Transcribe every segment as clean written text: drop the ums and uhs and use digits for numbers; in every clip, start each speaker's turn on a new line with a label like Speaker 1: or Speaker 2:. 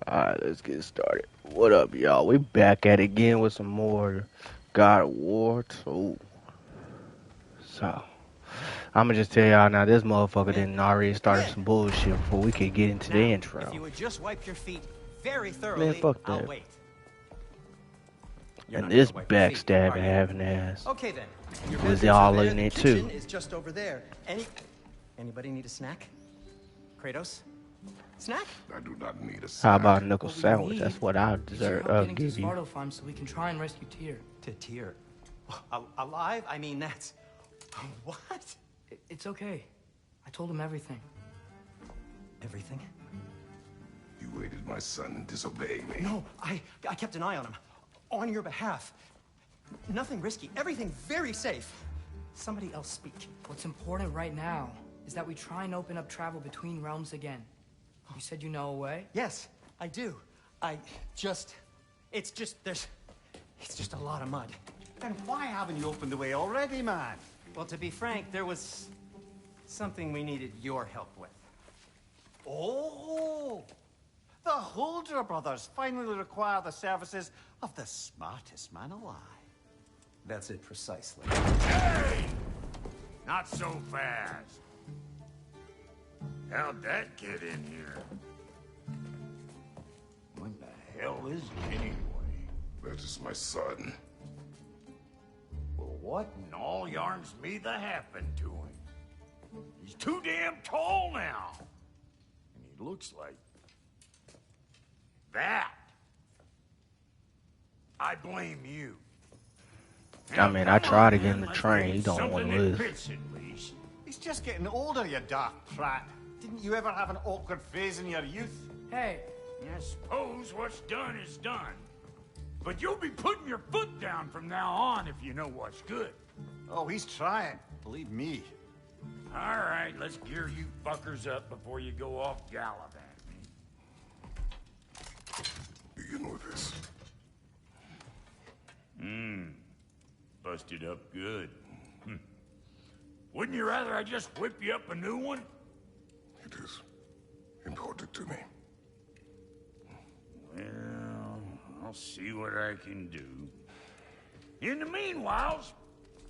Speaker 1: Alright, let's get started. What up, y'all? We back at it again with some more God of War 2. So, I'ma just tell y'all now, this motherfucker
Speaker 2: Come in.
Speaker 1: didn't already
Speaker 2: Come
Speaker 1: start
Speaker 2: in.
Speaker 1: some bullshit before we could get into the
Speaker 2: Now, if
Speaker 1: intro.
Speaker 2: you would just wipe your feet very
Speaker 1: Man,
Speaker 2: thoroughly,
Speaker 1: fuck
Speaker 2: I'll
Speaker 1: that.
Speaker 2: wait. You're
Speaker 1: And
Speaker 2: not gonna
Speaker 1: this
Speaker 2: wipe your feet,
Speaker 1: backstabbing
Speaker 2: are you?
Speaker 1: having ass
Speaker 2: Okay then. Your
Speaker 1: was
Speaker 2: bedrooms are
Speaker 1: all
Speaker 2: there.
Speaker 1: in
Speaker 2: The
Speaker 1: it
Speaker 2: kitchen
Speaker 1: too.
Speaker 2: is just over there. Anybody need a snack? Kratos? Snack?
Speaker 3: I do not need a
Speaker 1: How
Speaker 3: snack.
Speaker 1: about a knuckle
Speaker 4: What we
Speaker 1: sandwich?
Speaker 4: need
Speaker 1: That's what I
Speaker 4: is your
Speaker 1: deserve.
Speaker 4: help getting to
Speaker 1: Give you.
Speaker 4: Svartalfheim Farm so we can try and rescue Tyr.
Speaker 2: To Tyr. Alive? I mean, that's... What?
Speaker 4: It's okay. I told him everything.
Speaker 2: Everything?
Speaker 3: You aided my son and disobeyed me.
Speaker 2: No, I kept an eye on him. On your behalf. Nothing risky. Everything very safe. Somebody else speak.
Speaker 4: What's important right now is that we try and open up travel between realms again. You said you know a way?
Speaker 2: Yes, I do. It's just a lot of mud.
Speaker 5: Then why haven't you opened the way already, man?
Speaker 2: Well, to be frank, there was something we needed your help with.
Speaker 5: Oh! The Holder brothers finally require the services of the smartest man alive.
Speaker 2: That's it precisely.
Speaker 6: Hey! Not so fast. How'd that get in here? What the hell is it anyway?
Speaker 3: That is my son.
Speaker 6: Well, what in all yarns me that happened to him? He's too damn tall now. And he looks like... that. I blame you.
Speaker 1: I mean, I tried to get him to train. He don't want to live.
Speaker 5: He's just getting older, you dark prat. Didn't you ever have an awkward phase in your youth?
Speaker 4: Hey,
Speaker 6: I suppose what's done is done. But you'll be putting your foot down from now on if you know what's good.
Speaker 5: Oh, he's trying. Believe me.
Speaker 6: All right, let's gear you fuckers up before you go off gallivanting.
Speaker 3: Begin with this.
Speaker 6: Busted up good. Wouldn't you rather I just whip you up a new one?
Speaker 3: It is important to me.
Speaker 6: Well, I'll see what I can do. In the meanwhile,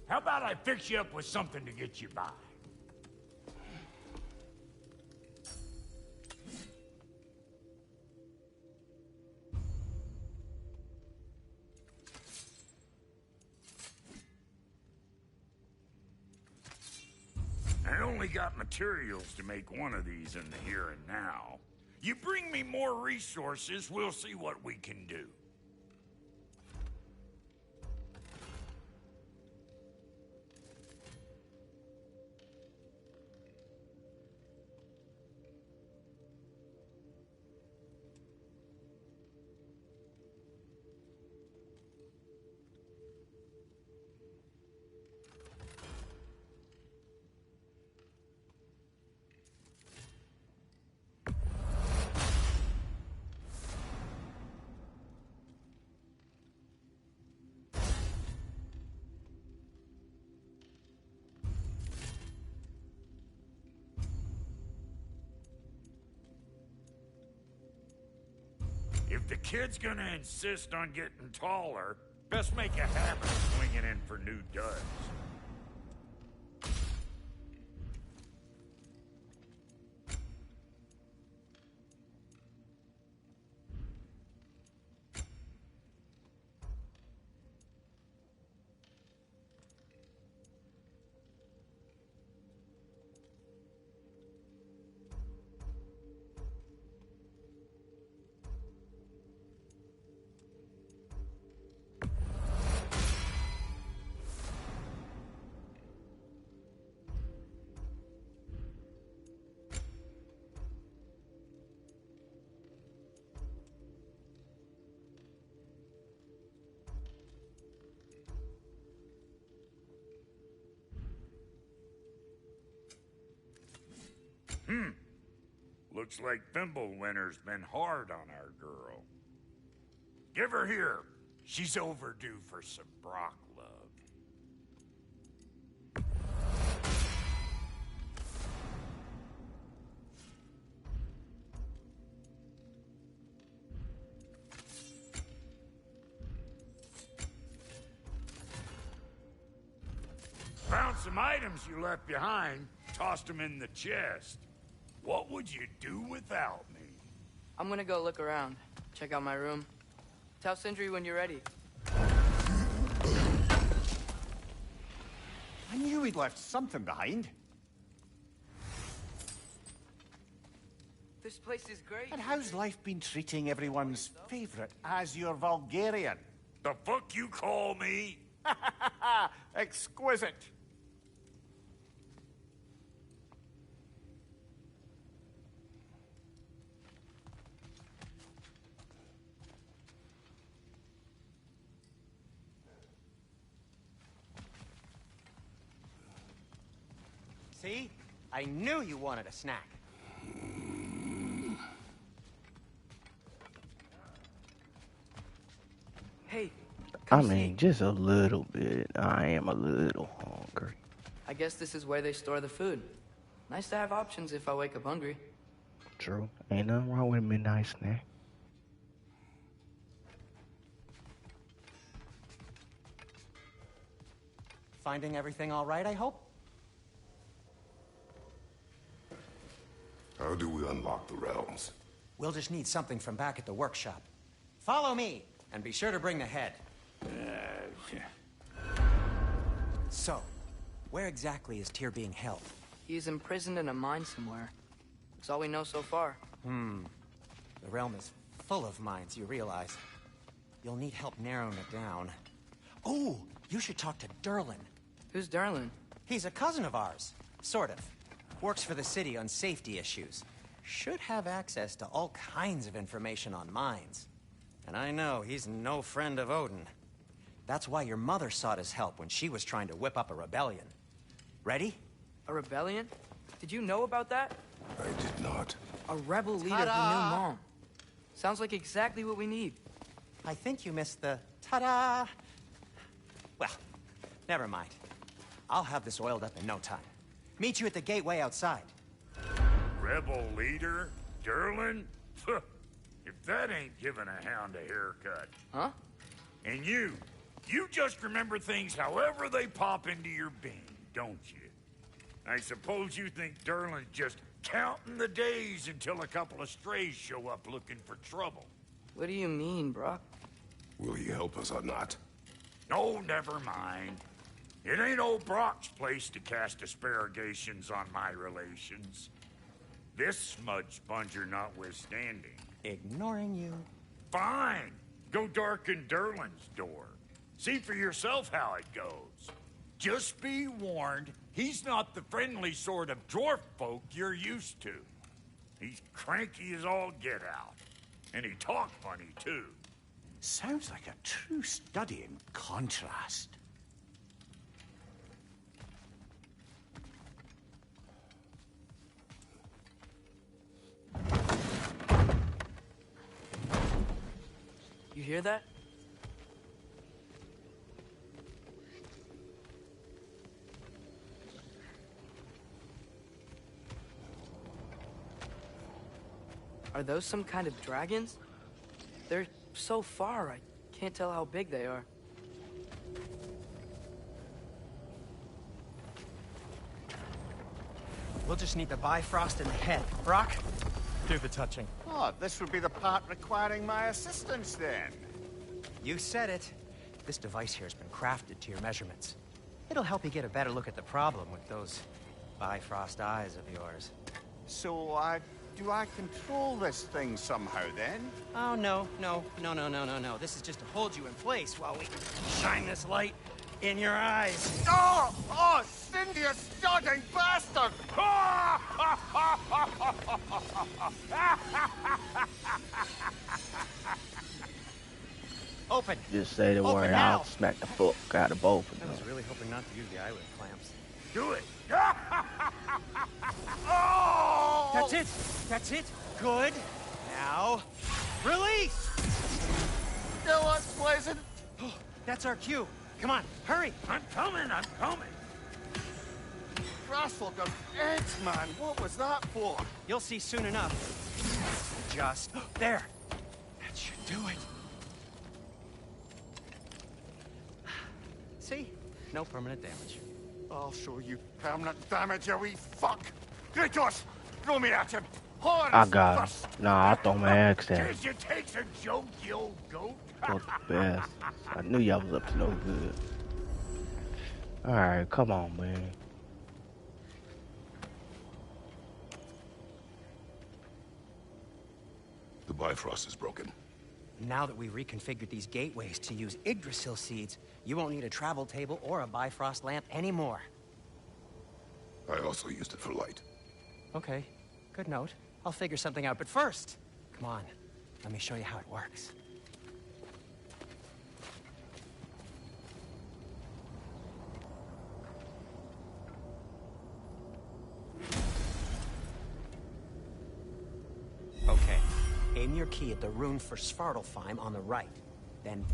Speaker 6: how about I fix you up with something to get you by? I only got materials to make one of these in the here and now. You bring me more resources, we'll see what we can do. If the kid's gonna insist on getting taller, best make a habit of swinging in for new duds. Looks like Thimblewinter's been hard on our girl. Give her here. She's overdue for some Brock love. some items you left behind. Tossed them in the chest. What would you do without me?
Speaker 4: I'm gonna go look around. Check out my room. Tell Sindri when you're ready.
Speaker 5: I knew we'd left something behind.
Speaker 4: This place is great.
Speaker 5: And how's life been treating everyone's favorite Azure Vulgarian?
Speaker 6: The fuck you call me?
Speaker 5: Exquisite.
Speaker 2: See? I knew you wanted a snack.
Speaker 4: Hey,
Speaker 1: I
Speaker 4: come
Speaker 1: mean,
Speaker 4: see.
Speaker 1: just a little bit. I am a little hungry.
Speaker 4: I guess this is where they store the food. Nice to have options if I wake up hungry.
Speaker 1: True. Ain't nothing wrong with a midnight snack.
Speaker 2: Finding everything all right, I hope?
Speaker 3: How do we unlock the realms?
Speaker 2: We'll just need something from back at the workshop. Follow me, and be sure to bring the head. So, where exactly is Tyr being held?
Speaker 4: He's imprisoned in a mine somewhere. That's all we know so far.
Speaker 2: The realm is full of mines, you realize. You'll need help narrowing it down. Oh, you should talk to Derlin.
Speaker 4: Who's Derlin?
Speaker 2: He's a cousin of ours. Sort of. Works for the city on safety issues. Should have access to all kinds of information on mines. And I know he's no friend of Odin. That's why your mother sought his help when she was trying to whip up a rebellion. Ready?
Speaker 4: A rebellion? Did you know about that?
Speaker 3: I did not.
Speaker 4: A rebel leader who knew
Speaker 2: Ta-da!
Speaker 4: Mom. Sounds like exactly what we need.
Speaker 2: I think you missed the ta-da. Well, never mind. I'll have this oiled up in no time. Meet you at the gateway outside.
Speaker 6: Rebel leader? Derlin? If that ain't giving a hound a haircut.
Speaker 4: Huh?
Speaker 6: And you just remember things however they pop into your being, don't you? I suppose you think Derlin's just counting the days until a couple of strays show up looking for trouble.
Speaker 4: What do you mean, Brock?
Speaker 3: Will he help us or not?
Speaker 6: No, never mind. It ain't old Brock's place to cast aspersions on my relations. This smudge sponger notwithstanding.
Speaker 2: Ignoring you.
Speaker 6: Fine. Go darken Derlin's door. See for yourself how it goes. Just be warned, he's not the friendly sort of dwarf folk you're used to. He's cranky as all get out. And he talk funny, too.
Speaker 5: Sounds like a true study in contrast.
Speaker 4: You hear that? Are those some kind of dragons? They're so far, I can't tell how big they are.
Speaker 2: We'll just need the Bifrost in the head. Brock, do the touching.
Speaker 5: Oh, this would be the part requiring my assistance then.
Speaker 2: You said it. This device here has been crafted to your measurements. It'll help you get a better look at the problem with those Bifrost eyes of yours.
Speaker 5: So, do I control this thing somehow then?
Speaker 2: Oh, no. This is just to hold you in place while we shine this light in your eyes.
Speaker 5: Oh, Cindy, you starting bastard!
Speaker 2: Open.
Speaker 1: Just say the
Speaker 2: Open
Speaker 1: word,
Speaker 2: now.
Speaker 1: I'll smack the fuck out of both of
Speaker 2: I was
Speaker 1: them.
Speaker 2: really hoping not to use the eyelid clamps.
Speaker 6: Do it.
Speaker 5: Oh!
Speaker 2: That's it. That's it. Good. Now, release.
Speaker 5: Still unpleasant.
Speaker 2: That's our cue. Come on, hurry.
Speaker 6: I'm coming.
Speaker 5: Grasslock of eggs, man. What was that for?
Speaker 2: You'll see soon enough. Just there. That should do it. See? No permanent damage.
Speaker 5: I'll show you permanent damage, you wee fuck! Kratos! Throw me at him! Horns
Speaker 1: I got him.
Speaker 5: first!
Speaker 1: Nah, I throw my axe at him.
Speaker 6: Guess you takes a joke, you old goat.
Speaker 1: Those bastards. I knew y'all was up to no good. Alright, come on, man.
Speaker 3: The Bifrost is broken.
Speaker 2: Now that we reconfigured these gateways to use Yggdrasil seeds, you won't need a travel table or a Bifrost lamp anymore.
Speaker 3: I also used it for light.
Speaker 2: Okay, good note. I'll figure something out, but first, come on, let me show you how it works. Okay, aim your key at the rune for Svartalfheim on the right, then...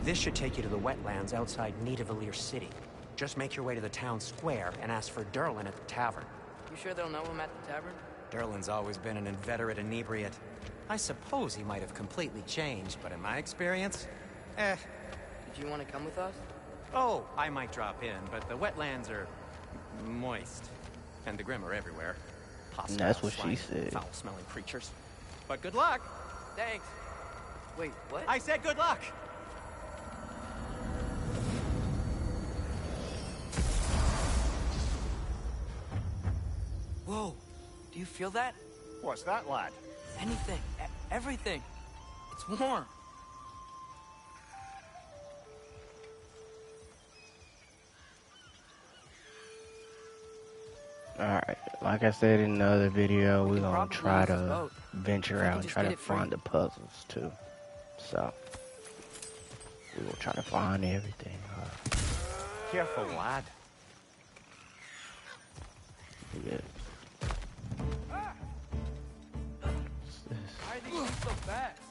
Speaker 2: This should take you to the wetlands outside Nidavellir City. Just make your way to the town square and ask for Derlin at the tavern.
Speaker 4: You sure they'll know him at the tavern?
Speaker 2: Derlin's always been an inveterate inebriate. I suppose he might have completely changed, but in my experience,
Speaker 4: Did you want to come with us?
Speaker 2: Oh, I might drop in, but the wetlands are moist. And the Grim are everywhere. Hostile,
Speaker 1: That's what she
Speaker 2: slimy,
Speaker 1: said.
Speaker 2: foul-smelling creatures. But good luck!
Speaker 4: Thanks. Wait, what?
Speaker 2: I said good luck!
Speaker 4: Whoa, do you feel that?
Speaker 5: What's that, lad?
Speaker 4: Anything, everything. It's warm.
Speaker 1: Alright, like I said in the other video, we're
Speaker 4: can
Speaker 1: gonna
Speaker 4: probably
Speaker 1: try
Speaker 4: use this
Speaker 1: to
Speaker 4: boat.
Speaker 1: venture
Speaker 4: We can
Speaker 1: out and
Speaker 4: just
Speaker 1: try
Speaker 4: get
Speaker 1: to
Speaker 4: it free.
Speaker 1: find the puzzles too. So, we're gonna try to find everything.
Speaker 5: Careful, lad.
Speaker 1: Yeah.
Speaker 4: Why are these things so fast?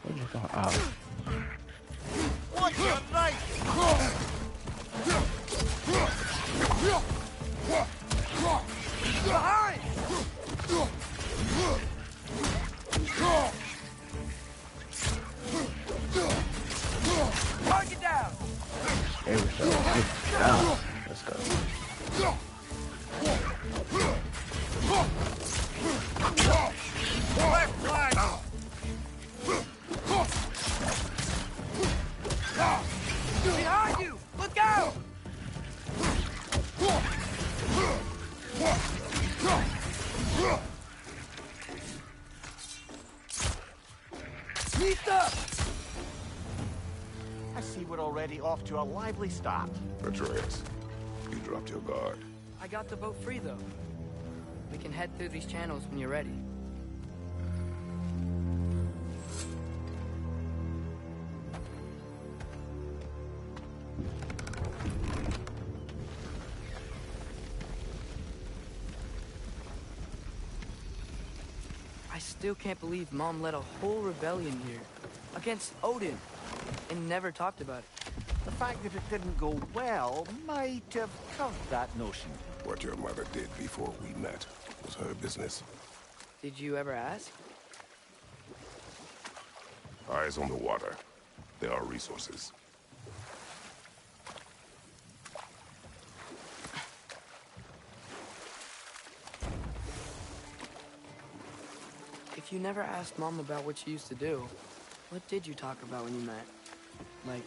Speaker 1: What you going? Oh.
Speaker 5: Watch your right!
Speaker 4: Behind! Target down!
Speaker 1: There we go. Oh, let's go.
Speaker 5: Left flank!
Speaker 4: Behind you! Look out! Sneaked up!
Speaker 5: I see we're already off to a lively start.
Speaker 3: Atreus, you dropped your guard.
Speaker 4: I got the boat free, though. We can head through these channels when you're ready. I still can't believe Mom led a whole rebellion here. Against Odin. And never talked about it.
Speaker 5: The fact that it didn't go well might have covered that notion.
Speaker 3: What your mother did before we met was her business.
Speaker 4: Did you ever ask?
Speaker 3: Eyes on the water. There are resources.
Speaker 4: If you never asked Mom about what she used to do, what did you talk about when you met? Like,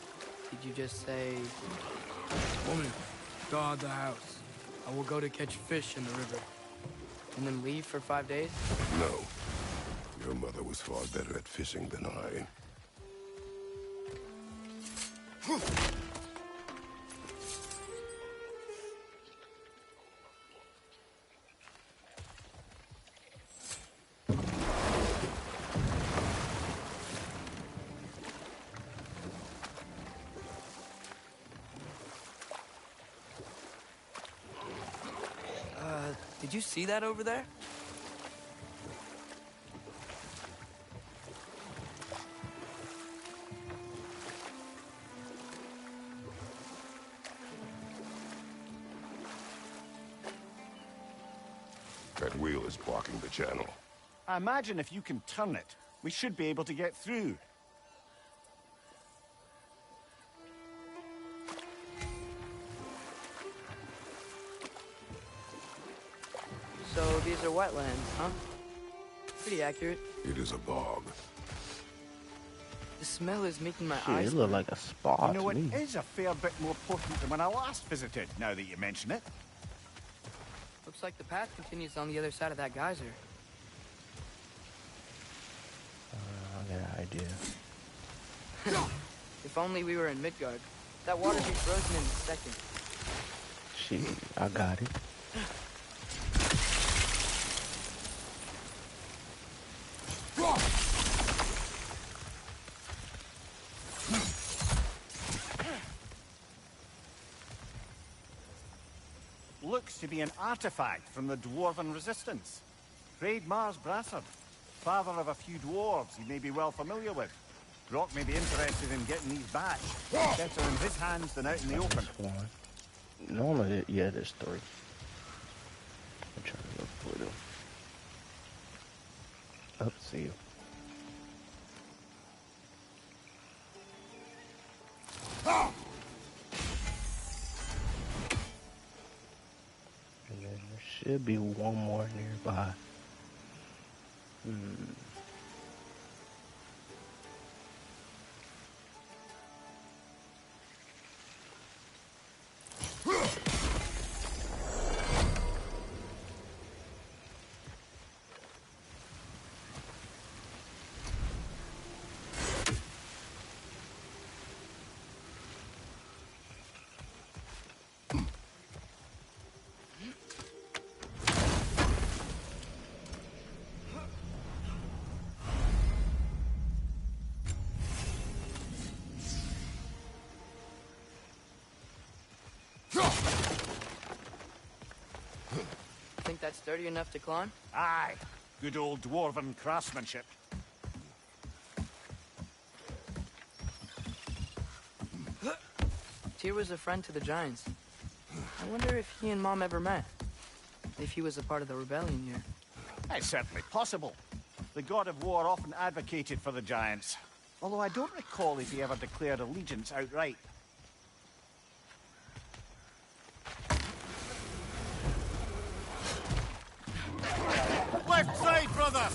Speaker 4: did you just say... Woman, guard the house. I will go to catch fish in the river. And then leave for 5 days?
Speaker 3: No. Your mother was far better at fishing than I.
Speaker 4: Did you see that over there?
Speaker 3: is blocking the channel.
Speaker 5: I imagine if you can turn it, we should be able to get through.
Speaker 4: So these are wetlands, huh? Pretty accurate.
Speaker 3: It is a bog.
Speaker 4: The smell is making my
Speaker 1: Shit,
Speaker 4: eyes
Speaker 1: it look like a spa
Speaker 5: You know,
Speaker 1: to
Speaker 5: it
Speaker 1: me.
Speaker 5: is a fair bit more potent than when I last visited, now that you mention it.
Speaker 4: Looks like the path continues on the other side of that geyser.
Speaker 1: I got an idea.
Speaker 4: If only we were in Midgard. That water'd be frozen in a second.
Speaker 1: Shit, I got it.
Speaker 5: Looks to be an artifact from the Dwarven Resistance. Raid Mars Brassard, father of a few dwarves you may be well familiar with. Brock may be interested in getting these back. Better in his hands than out in the open.
Speaker 1: One. Normally, yeah, there's 3. I'm trying to look for them. Up, see you. And then there should be one more nearby.
Speaker 4: Think that's sturdy enough to climb?
Speaker 5: Aye, good old Dwarven craftsmanship.
Speaker 4: Tyr was a friend to the Giants. I wonder if he and Mom ever met. If he was a part of the rebellion here.
Speaker 5: It's certainly possible. The god of war often advocated for the Giants. Although I don't recall if he ever declared allegiance outright. Left side, brother!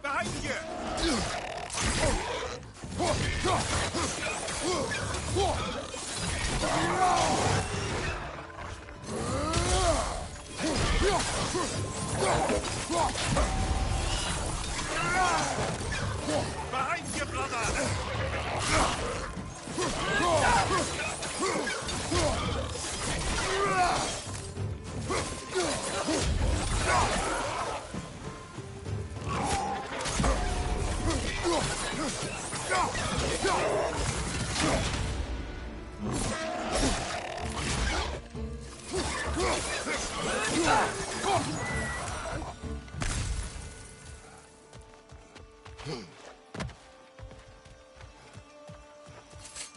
Speaker 5: Behind you! Behind you, brother!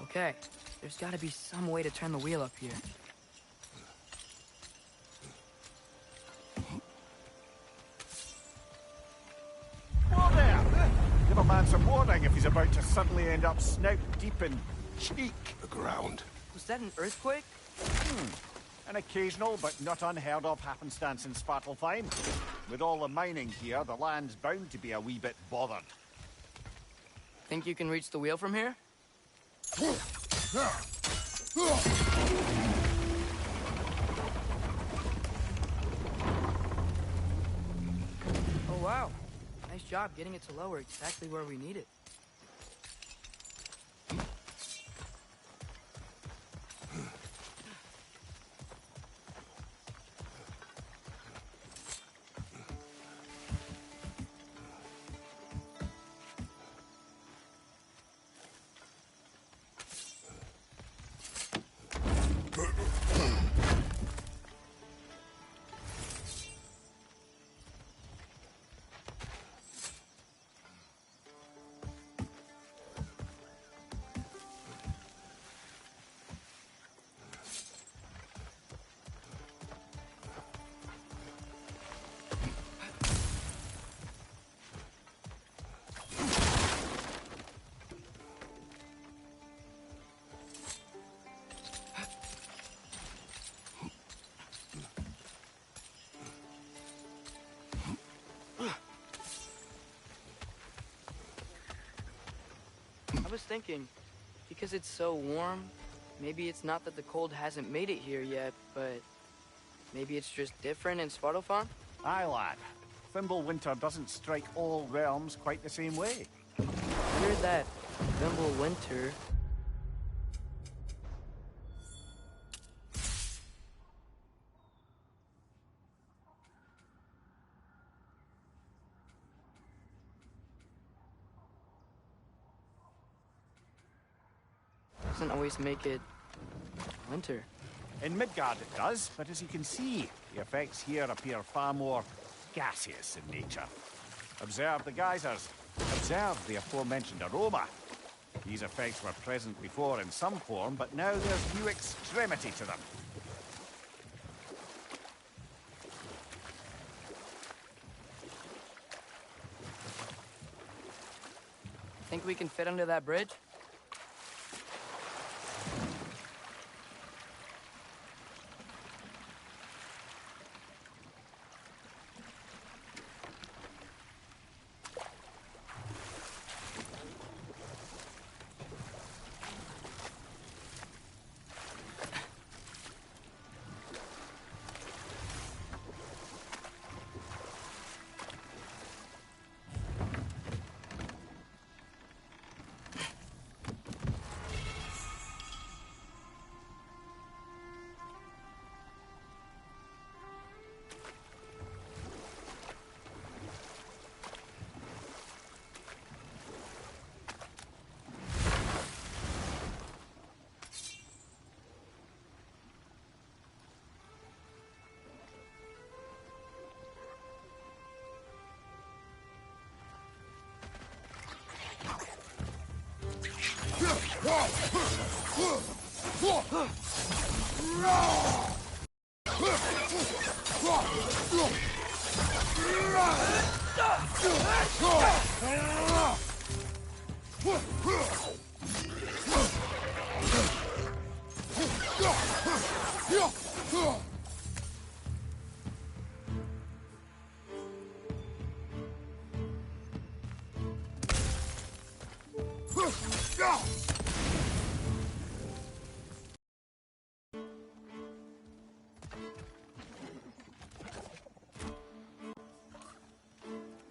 Speaker 4: Okay, there's gotta be some way to turn the wheel up here.
Speaker 5: Whoa there! Give a man some warning if he's about to suddenly end up snout deep in cheek.
Speaker 3: The ground.
Speaker 4: Was that an earthquake?
Speaker 5: An occasional but not unheard of happenstance in Svartalfheim. With all the mining here, the land's bound to be a wee bit bothered.
Speaker 4: Think you can reach the wheel from here? Oh wow, Nice job getting it to lower exactly where we need it. I was thinking, because it's so warm, maybe it's not that the cold hasn't made it here yet, but maybe it's just different in Svartalfheim?
Speaker 5: Aye, lad. Thimble winter doesn't strike all realms quite the same way.
Speaker 4: Hear that, Thimble winter. Doesn't always make it winter.
Speaker 5: In Midgard it does, but as you can see, the effects here appear far more gaseous in nature. Observe the geysers. Observe the aforementioned aroma. These effects were present before in some form, but now there's new extremity to them.
Speaker 4: Think we can fit under that bridge?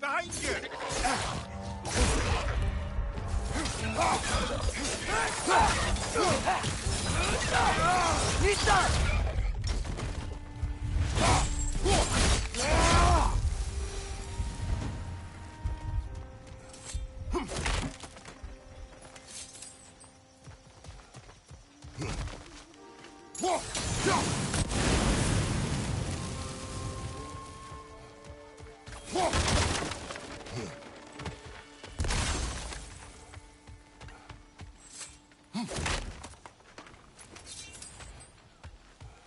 Speaker 5: Behind you!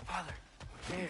Speaker 4: Father, there.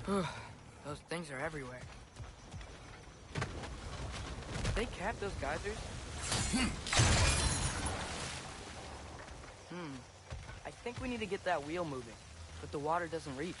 Speaker 4: Those things are everywhere. Did they cap those geysers? I think we need to get that wheel moving, but the water doesn't reach.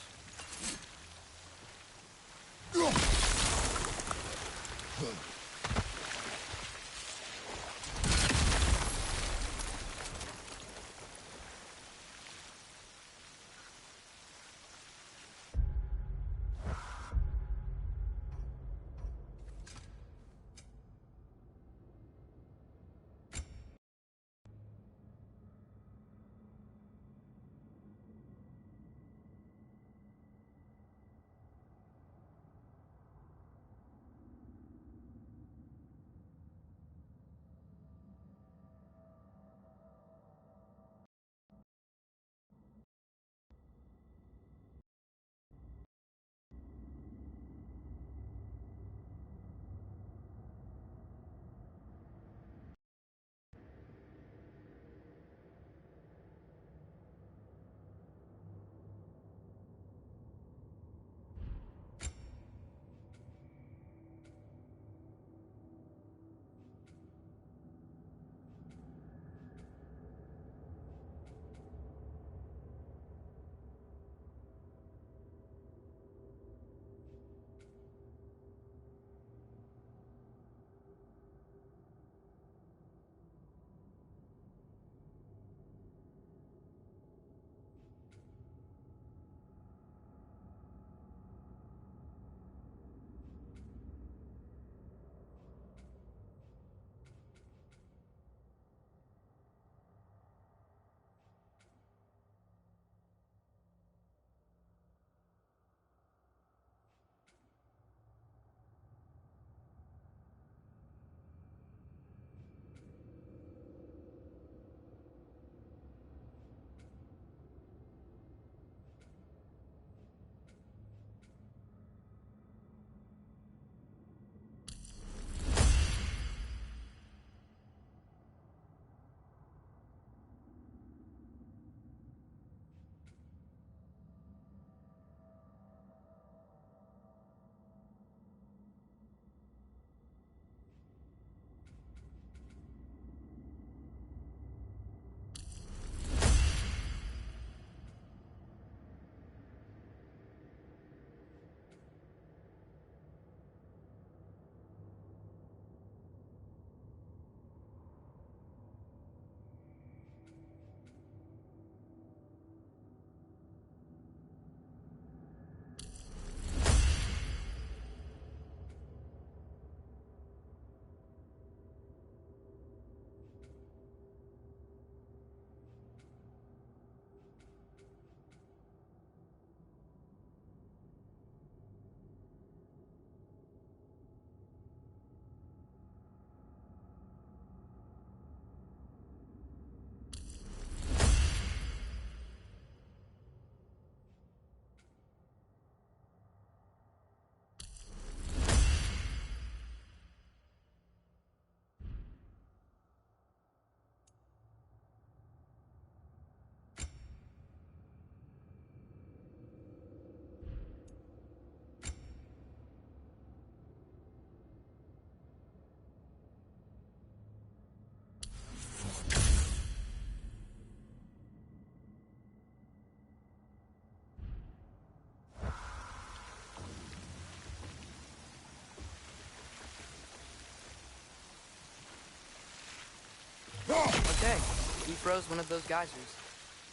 Speaker 4: Okay, he froze one of those geysers.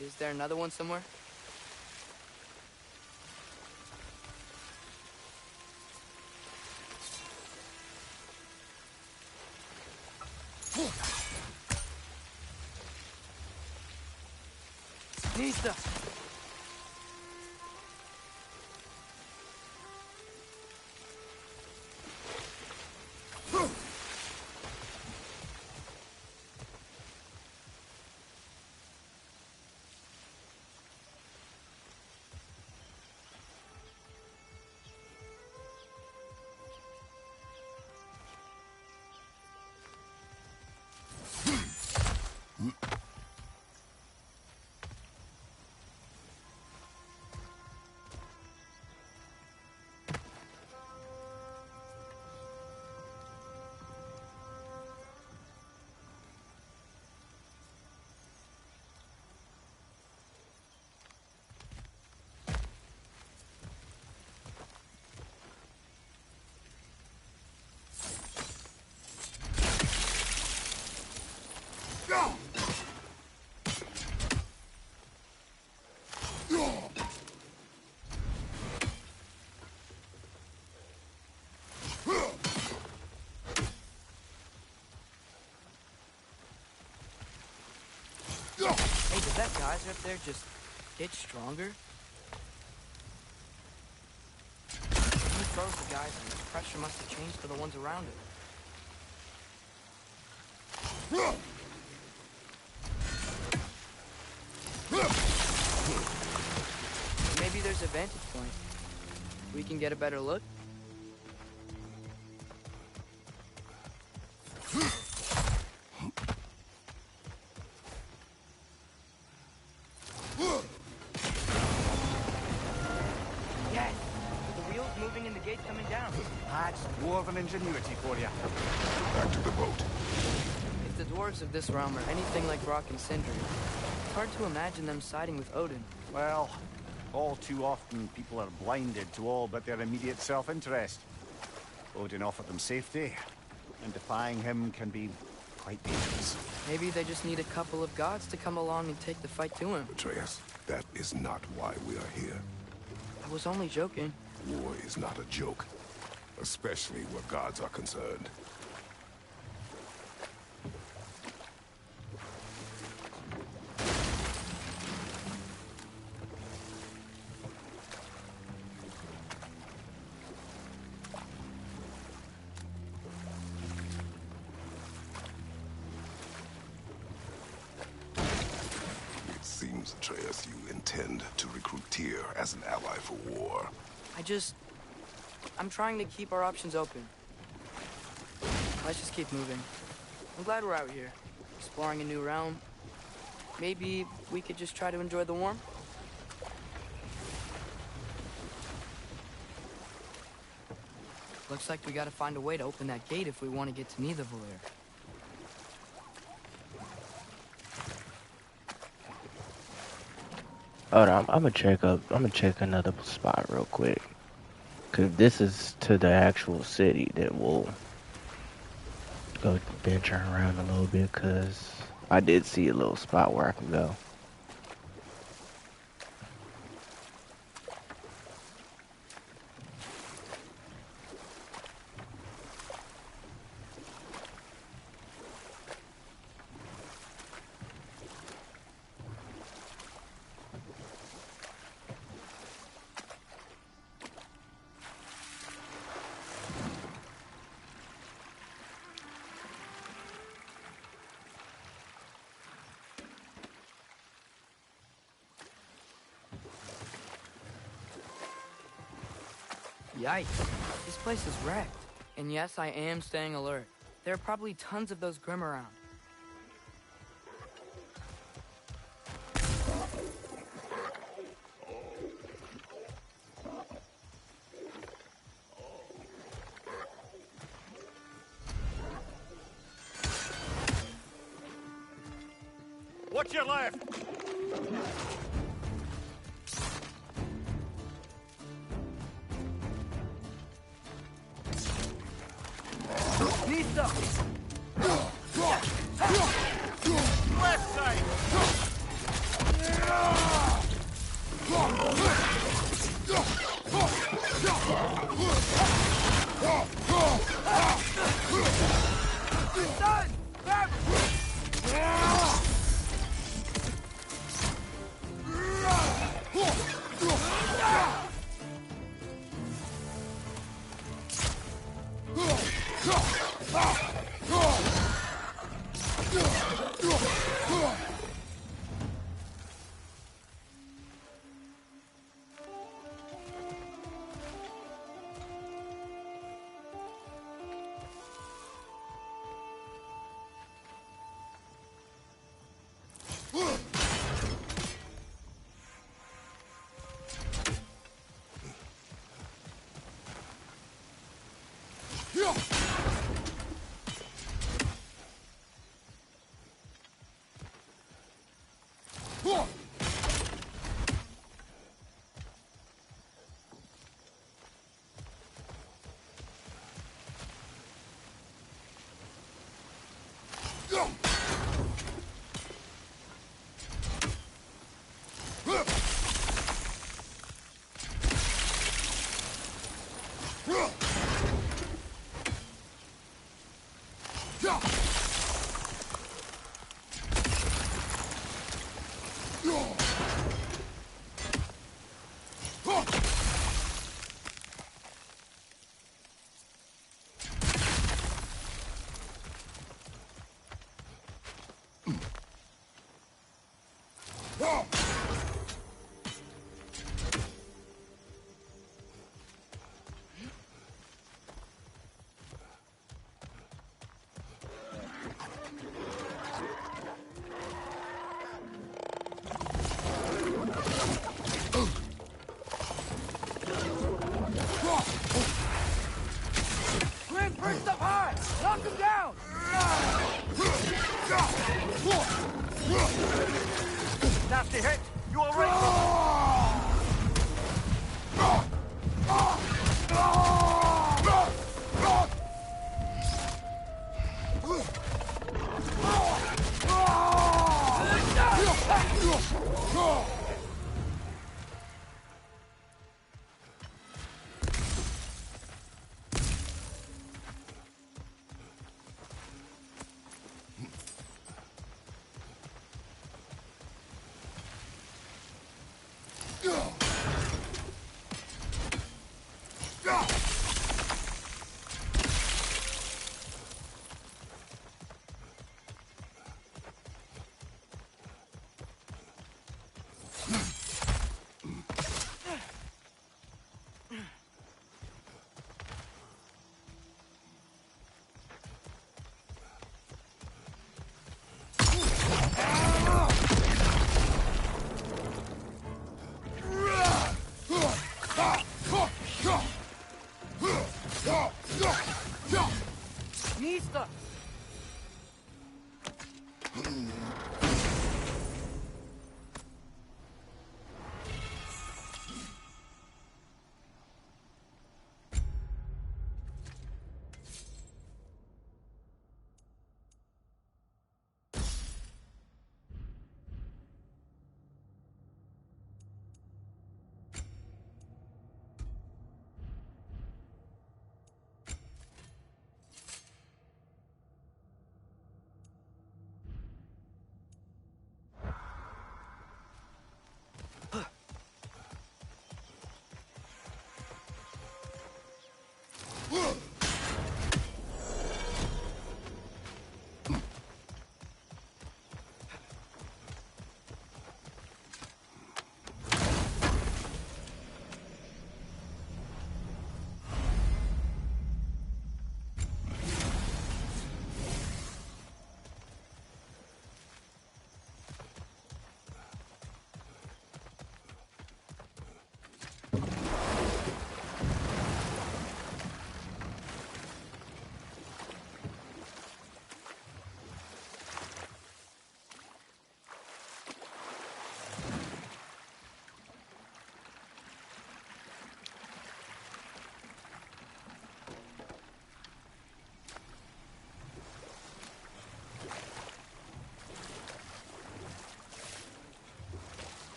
Speaker 4: Is there another one somewhere? Nista! Hey, did that geyser up there just get stronger? When he froze the geyser, the pressure must have changed for the ones around it. Maybe there's a vantage point. We can get a better look. Yes! The wheel's moving and the gate's coming down.
Speaker 5: That's dwarven ingenuity for you.
Speaker 3: Back to the boat.
Speaker 4: If the dwarves of this realm are anything like Rock and Sindri, it's hard to imagine them siding with Odin.
Speaker 5: Well, all too often people are blinded to all but their immediate self-interest. Odin offered them safety, and defying him can be quite dangerous.
Speaker 4: Maybe they just need a couple of gods to come along and take the fight to him.
Speaker 3: Atreus, that is not why we are here.
Speaker 4: I was only joking.
Speaker 3: War is not a joke, especially where gods are concerned. It seems, Atreus, you intend to recruit Tyr as an ally for war.
Speaker 4: I'm trying to keep our options open. Let's just keep moving. I'm glad we're out here, exploring a new realm. Maybe we could just try to enjoy the warmth? Looks like we gotta find a way to open that gate if we want to get to Nidavellir.
Speaker 1: Hold on, I'm gonna check another spot real quick. Cause if this is to the actual city, then we'll go venturing around a little bit, cause I did see a little spot where I can go.
Speaker 4: Yikes. This place is wrecked. And yes, I am staying alert. There are probably tons of those Grim around.
Speaker 5: What's your left?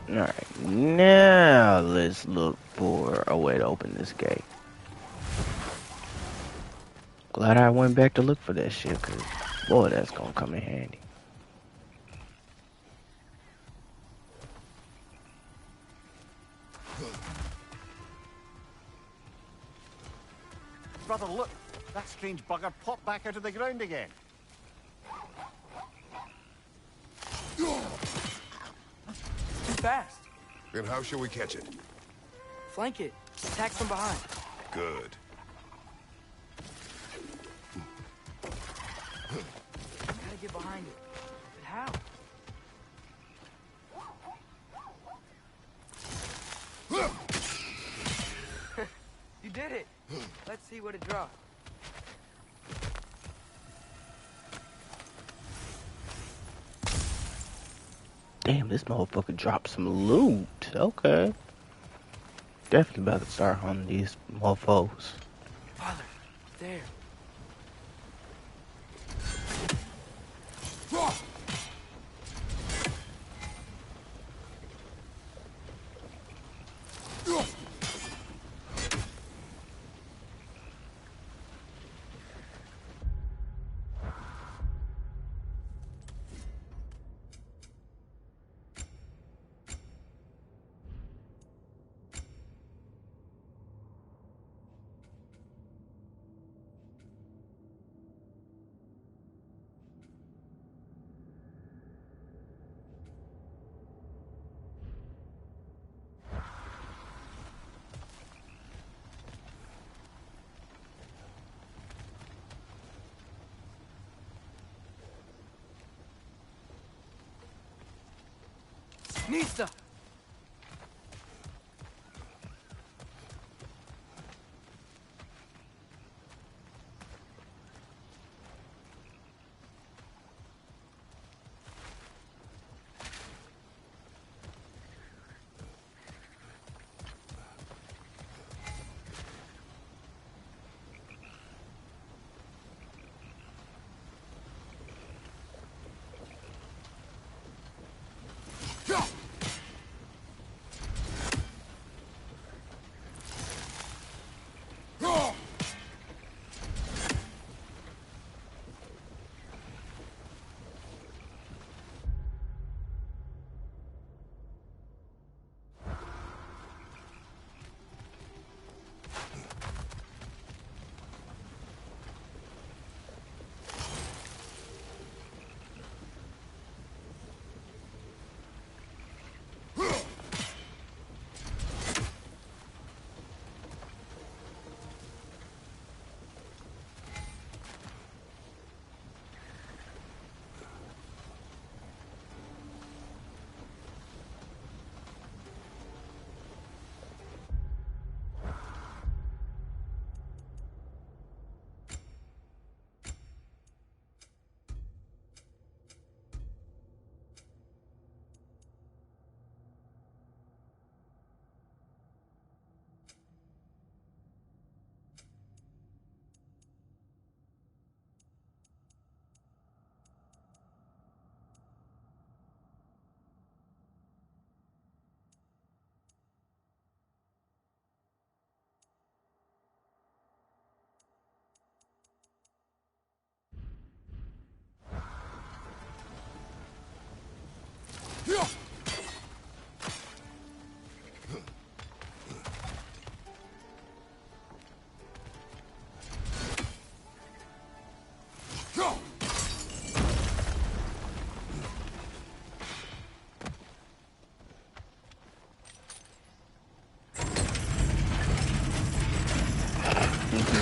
Speaker 1: Alright, now let's look for a way to open this gate. Glad I went back to look for that shit, cause boy, that's gonna come in handy.
Speaker 5: Brother, look! That strange bugger popped back out of the ground again.
Speaker 4: Too fast.
Speaker 3: Then how shall we catch it?
Speaker 4: Flank it. Attack from behind.
Speaker 3: Good.
Speaker 4: Gotta get behind it. But how? You did it. Let's see what it dropped.
Speaker 1: Damn, this motherfucker dropped some loot. Okay. Definitely about to start hunting these motherfuckers.
Speaker 4: Father, there. Nista!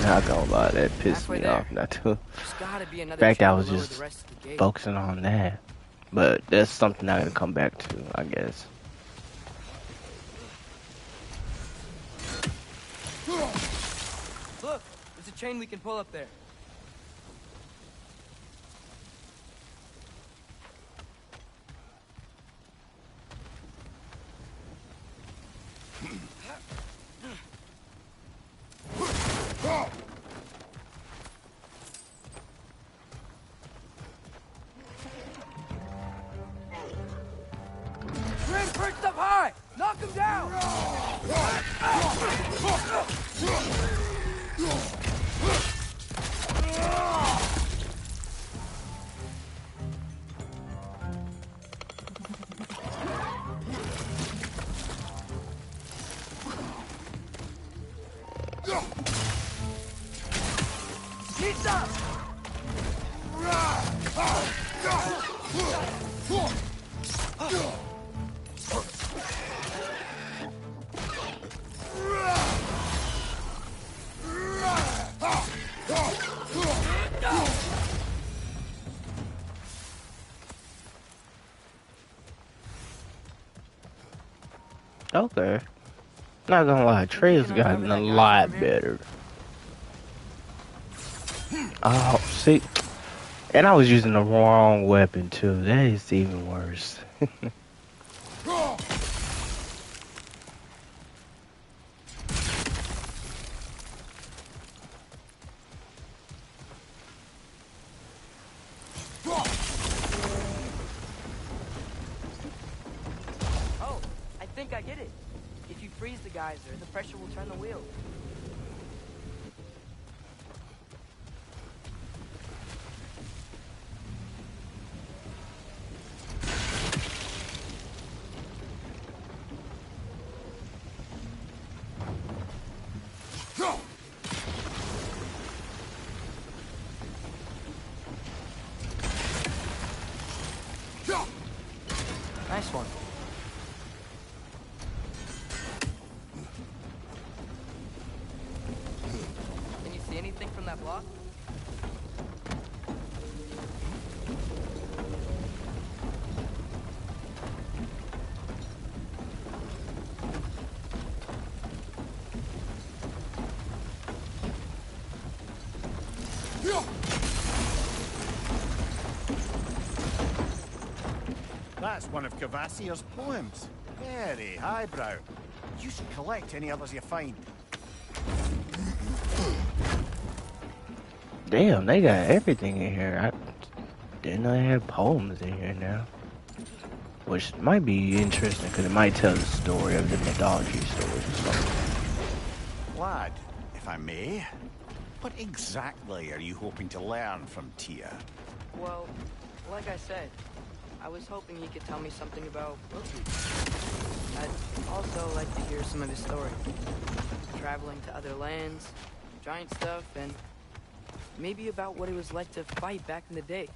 Speaker 1: Not gonna lie, that pissed
Speaker 4: Halfway
Speaker 1: me
Speaker 4: there.
Speaker 1: off not to.
Speaker 4: There's gotta be
Speaker 1: In
Speaker 4: another
Speaker 1: fact, I
Speaker 4: channel
Speaker 1: was
Speaker 4: lower
Speaker 1: just
Speaker 4: the rest of the gate.
Speaker 1: focusing on that. But that's something I gotta come back to, I guess.
Speaker 4: Look, there's a chain we can pull up there. Grim perched up high! him down! He's up!
Speaker 1: Okay. Not gonna lie, Trey's gotten a lot better. Oh, see, and I was using the wrong weapon too. That is even worse.
Speaker 4: Oh, I think I get it. If you freeze the geyser, the pressure will turn the wheel. Nice one. Can you see anything from that block?
Speaker 5: That's one of Cavassier's poems. Very highbrow. You should collect any others you find.
Speaker 1: Damn, they got everything in here. I didn't know they had poems in here now. Which might be interesting because it might tell the story of the mythology stories or something.
Speaker 5: Lad, if I may, what exactly are you hoping to learn from Tia?
Speaker 4: Well, like I said, I was hoping he could tell me something about Loki. I'd also like to hear some of his story. Traveling to other lands, giant stuff, and maybe about what it was like to fight back in the day.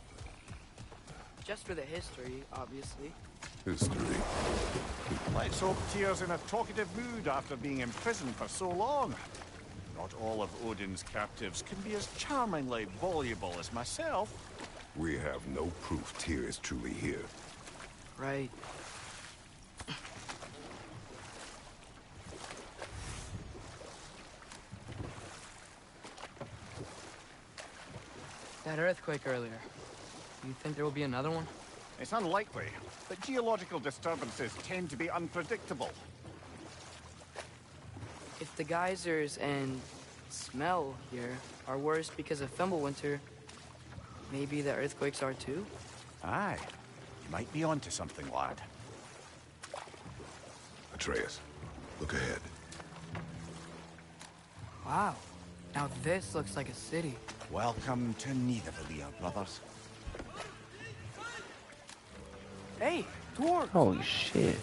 Speaker 4: Just for the history, obviously.
Speaker 3: History.
Speaker 5: Let's hope Tia's in a talkative mood after being imprisoned for so long. Not all of Odin's captives can be as charmingly voluble as myself.
Speaker 3: We have no proof Tyr is truly here.
Speaker 4: Right. That earthquake earlier. Do you think there will be another one?
Speaker 5: It's unlikely, but geological disturbances tend to be unpredictable.
Speaker 4: If the geysers and smell here are worse because of Fimbulwinter, maybe the earthquakes are too?
Speaker 5: Aye, you might be onto something, lad.
Speaker 3: Atreus, look ahead.
Speaker 4: Wow. Now this looks like a city.
Speaker 5: Welcome to Nidavellir, brothers.
Speaker 4: Hey, dwarves!
Speaker 1: Holy shit.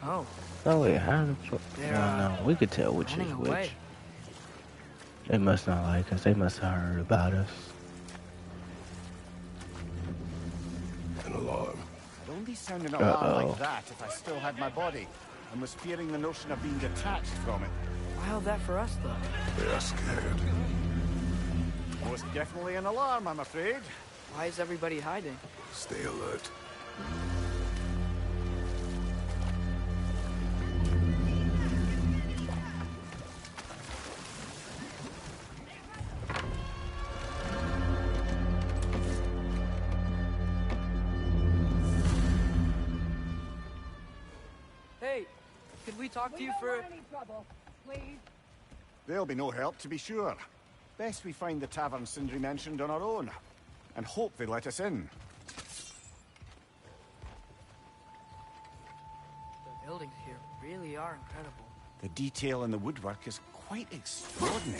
Speaker 4: Oh,
Speaker 1: Oh wait, how the fuck?
Speaker 4: They're,
Speaker 1: Oh no, we could tell which is
Speaker 4: running
Speaker 1: which.
Speaker 4: away.
Speaker 1: They must not like us. They must have heard about us.
Speaker 3: An alarm.
Speaker 5: I'd only sound an alarm
Speaker 1: Uh-oh.
Speaker 5: like that if I still had my body, and was fearing the notion of being detached from it.
Speaker 4: Wild that for us, though.
Speaker 3: They are scared.
Speaker 5: Most definitely an alarm, I'm afraid.
Speaker 4: Why is everybody hiding?
Speaker 3: Stay alert.
Speaker 4: Hey, could we talk to you for...
Speaker 5: There'll be no help, to be sure. Best we find the tavern Sindri mentioned on our own, and hope they let us in.
Speaker 4: The buildings here really are incredible.
Speaker 5: The detail in the woodwork is quite extraordinary.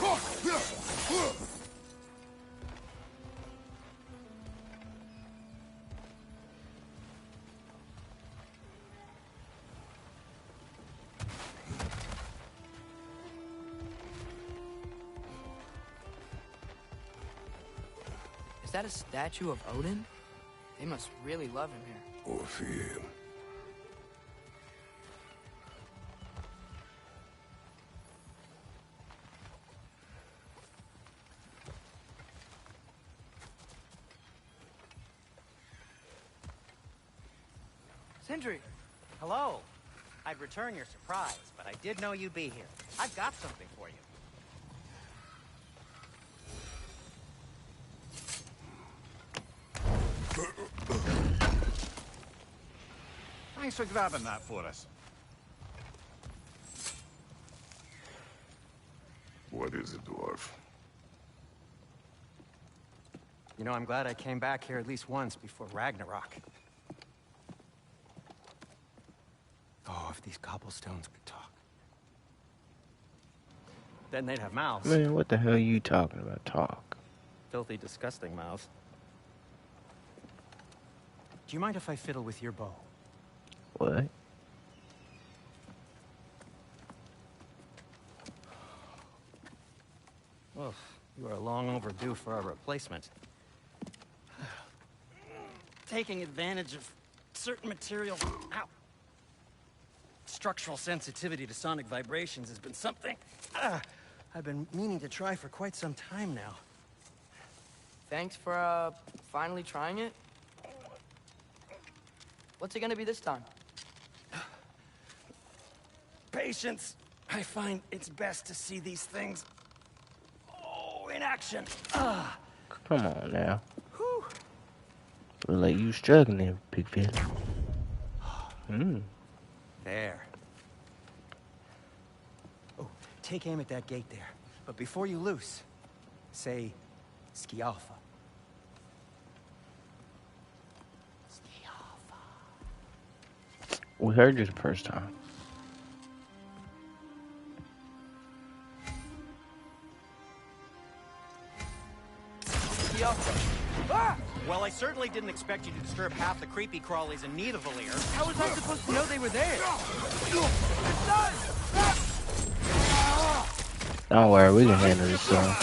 Speaker 4: Is that a statue of Odin? They must really love him here.
Speaker 3: Or fear him.
Speaker 4: Sindri!
Speaker 2: Hello. I'd return your surprise, but I did know you'd be here. I've got something for you.
Speaker 5: Thanks for grabbing that for us.
Speaker 3: What is it, dwarf?
Speaker 2: You know, I'm glad I came back here at least once before Ragnarok. Oh, if these cobblestones could talk. Then they'd have mouths.
Speaker 1: Man, what the hell are you talking about? Talk.
Speaker 2: Filthy, disgusting mouths. Do you mind if I fiddle with your bow?
Speaker 1: What?
Speaker 2: Oh, you are long overdue for a replacement. Taking advantage of certain materials. Ow. Structural sensitivity to sonic vibrations has been something I've been meaning to try for quite some time now.
Speaker 4: Thanks for, finally trying it. What's it gonna be this time?
Speaker 2: Patience. I find it's best to see these things, in action.
Speaker 1: Come on now. Look like you struggling, big fella.
Speaker 2: There. Oh, take aim at that gate there. But before you loose, say, Skialfa. Skialfa.
Speaker 1: We heard you the first time.
Speaker 2: Ah! Well, I certainly didn't expect you to disturb half the creepy crawlies in Nidavellir.
Speaker 4: How was I supposed to know they were there?
Speaker 1: Don't worry, we can handle this song.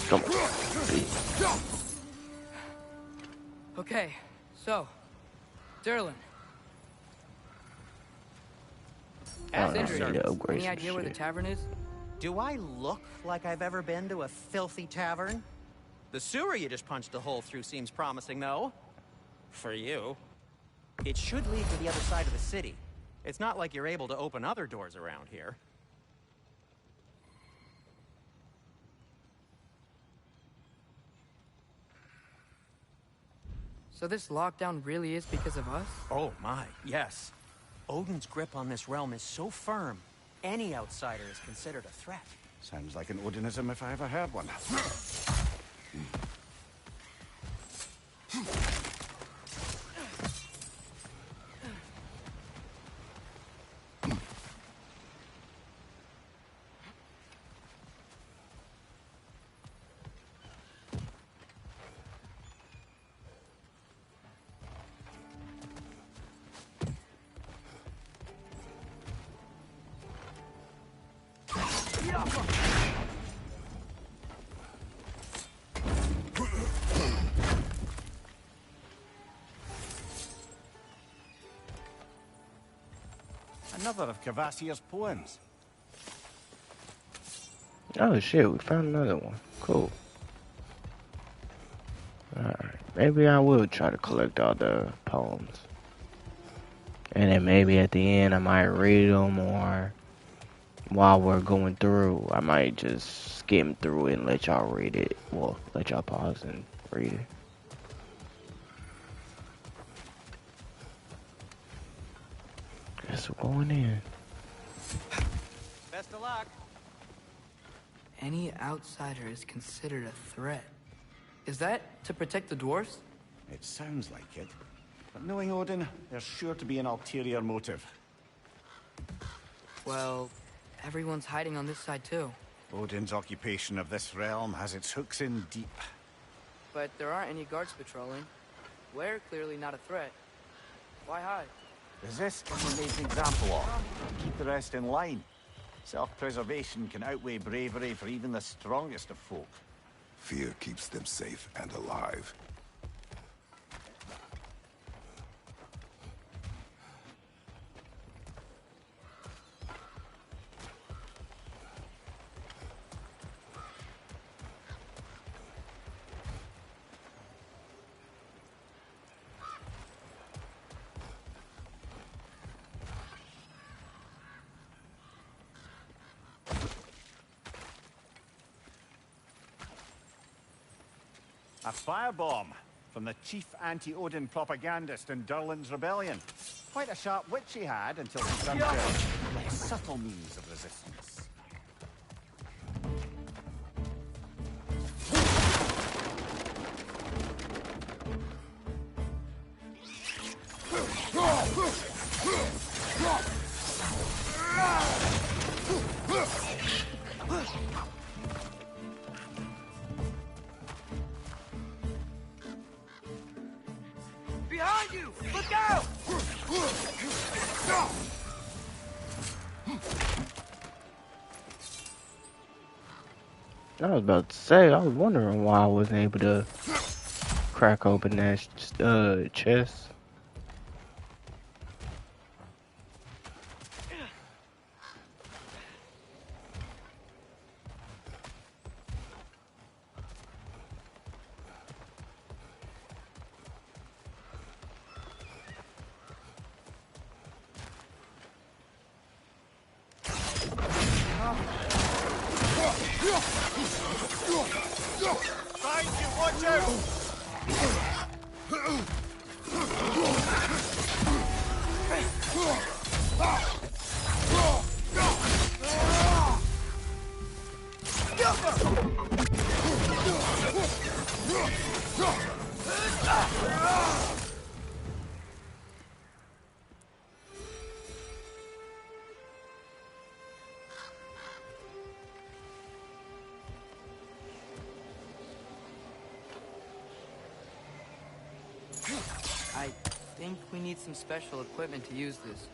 Speaker 1: Come on.
Speaker 4: Okay, so, Derlin. Sindri, any idea where the tavern is?
Speaker 2: Do I look like I've ever been to a filthy tavern? The sewer you just punched a hole through seems promising, though. For you. It should lead to the other side of the city. It's not like you're able to open other doors around here.
Speaker 4: So this lockdown really is because of us?
Speaker 2: Oh my, yes. Odin's grip on this realm is so firm, any outsider is considered a threat.
Speaker 5: Sounds like an Odinism if I ever heard one. Another of Kvasir's poems.
Speaker 1: Oh shit, we found another one. Cool. Alright, maybe I will try to collect all the poems. And then maybe at the end I might read them, or while we're going through, I might just skim through it and let y'all read it. Well, let y'all pause and read it. Guess we're going in.
Speaker 2: Best of luck.
Speaker 4: Any outsider is considered a threat. Is that to protect the dwarves?
Speaker 5: It sounds like it. But knowing Odin, there's sure to be an ulterior motive.
Speaker 4: Well, everyone's hiding on this side too.
Speaker 5: Odin's occupation of this realm has its hooks in deep.
Speaker 4: But there aren't any guards patrolling. We're clearly not a threat. Why hide?
Speaker 5: Resist can be made an example of. Keep the rest in line. Self-preservation can outweigh bravery for even the strongest of folk.
Speaker 3: Fear keeps them safe and alive.
Speaker 5: A firebomb from the chief anti-Odin propagandist in Durlin's rebellion. Quite a sharp wit she had until she turned to less subtle means of resistance.
Speaker 4: Behind you! Look out!
Speaker 1: I was about to say, I was wondering why I wasn't able to crack open that chest.
Speaker 5: Find you, watch out!
Speaker 4: I think we need some special equipment to use this.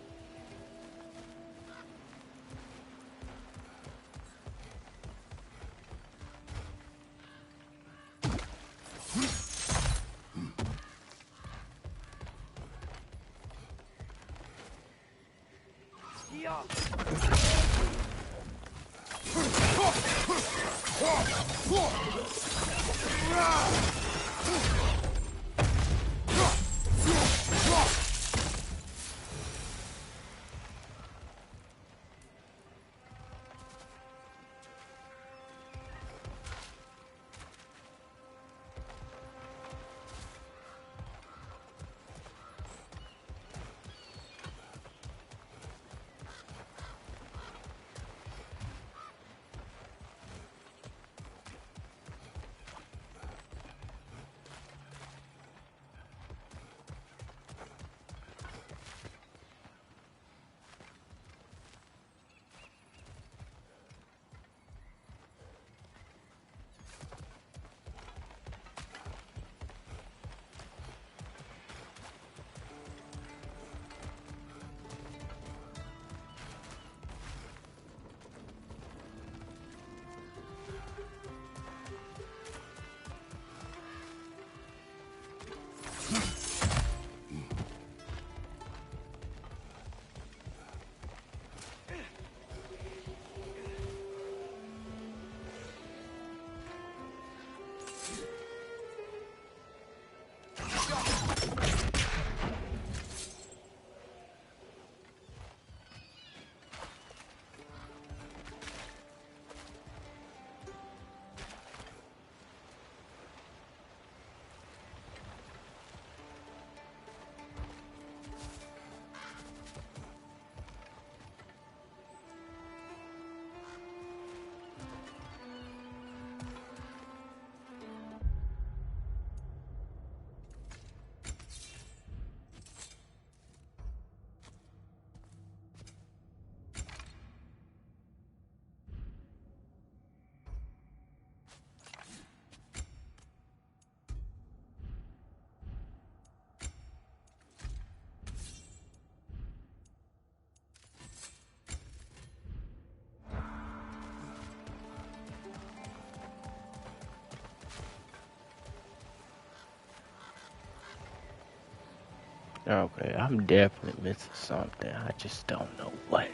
Speaker 1: Okay, I'm definitely missing something. I just don't know what.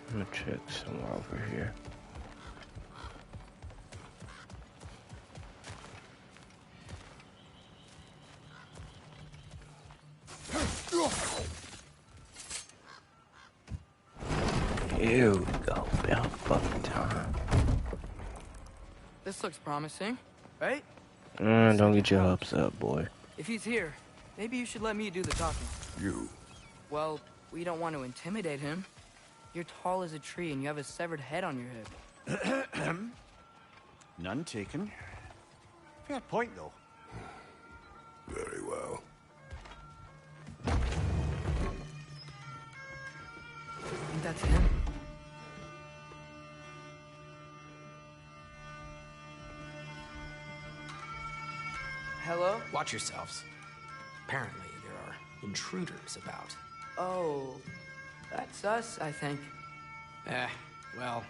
Speaker 1: I'm gonna check somewhere over here. Here we go. About fucking time.
Speaker 4: This looks promising, right?
Speaker 1: Don't get your hopes up, boy.
Speaker 4: If he's here, maybe you should let me do the talking.
Speaker 3: You.
Speaker 4: Well, we don't want to intimidate him. You're tall as a tree and you have a severed head on your hip.
Speaker 5: None taken. Fair point, though.
Speaker 3: Very well.
Speaker 4: Think that's him? Hello?
Speaker 7: Watch yourselves. Apparently, there are intruders about.
Speaker 4: Oh, that's us, I think.
Speaker 7: Well,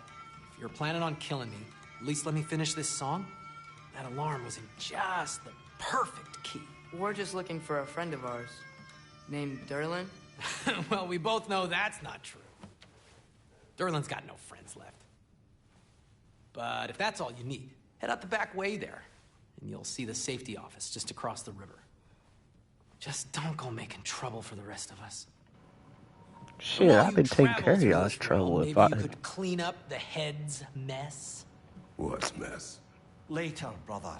Speaker 7: if you're planning on killing me, at least let me finish this song. That alarm was in just the perfect key.
Speaker 4: We're just looking for a friend of ours named Derlin.
Speaker 7: Well, we both know that's not true. Derlin's got no friends left. But if that's all you need, head out the back way there, and you'll see the safety office just across the river. Just don't go making trouble for the rest of us.
Speaker 1: Shit, I've been taking care of y'all's trouble if I...
Speaker 7: Maybe you could clean up the head's mess.
Speaker 3: What's mess?
Speaker 5: Later, brother.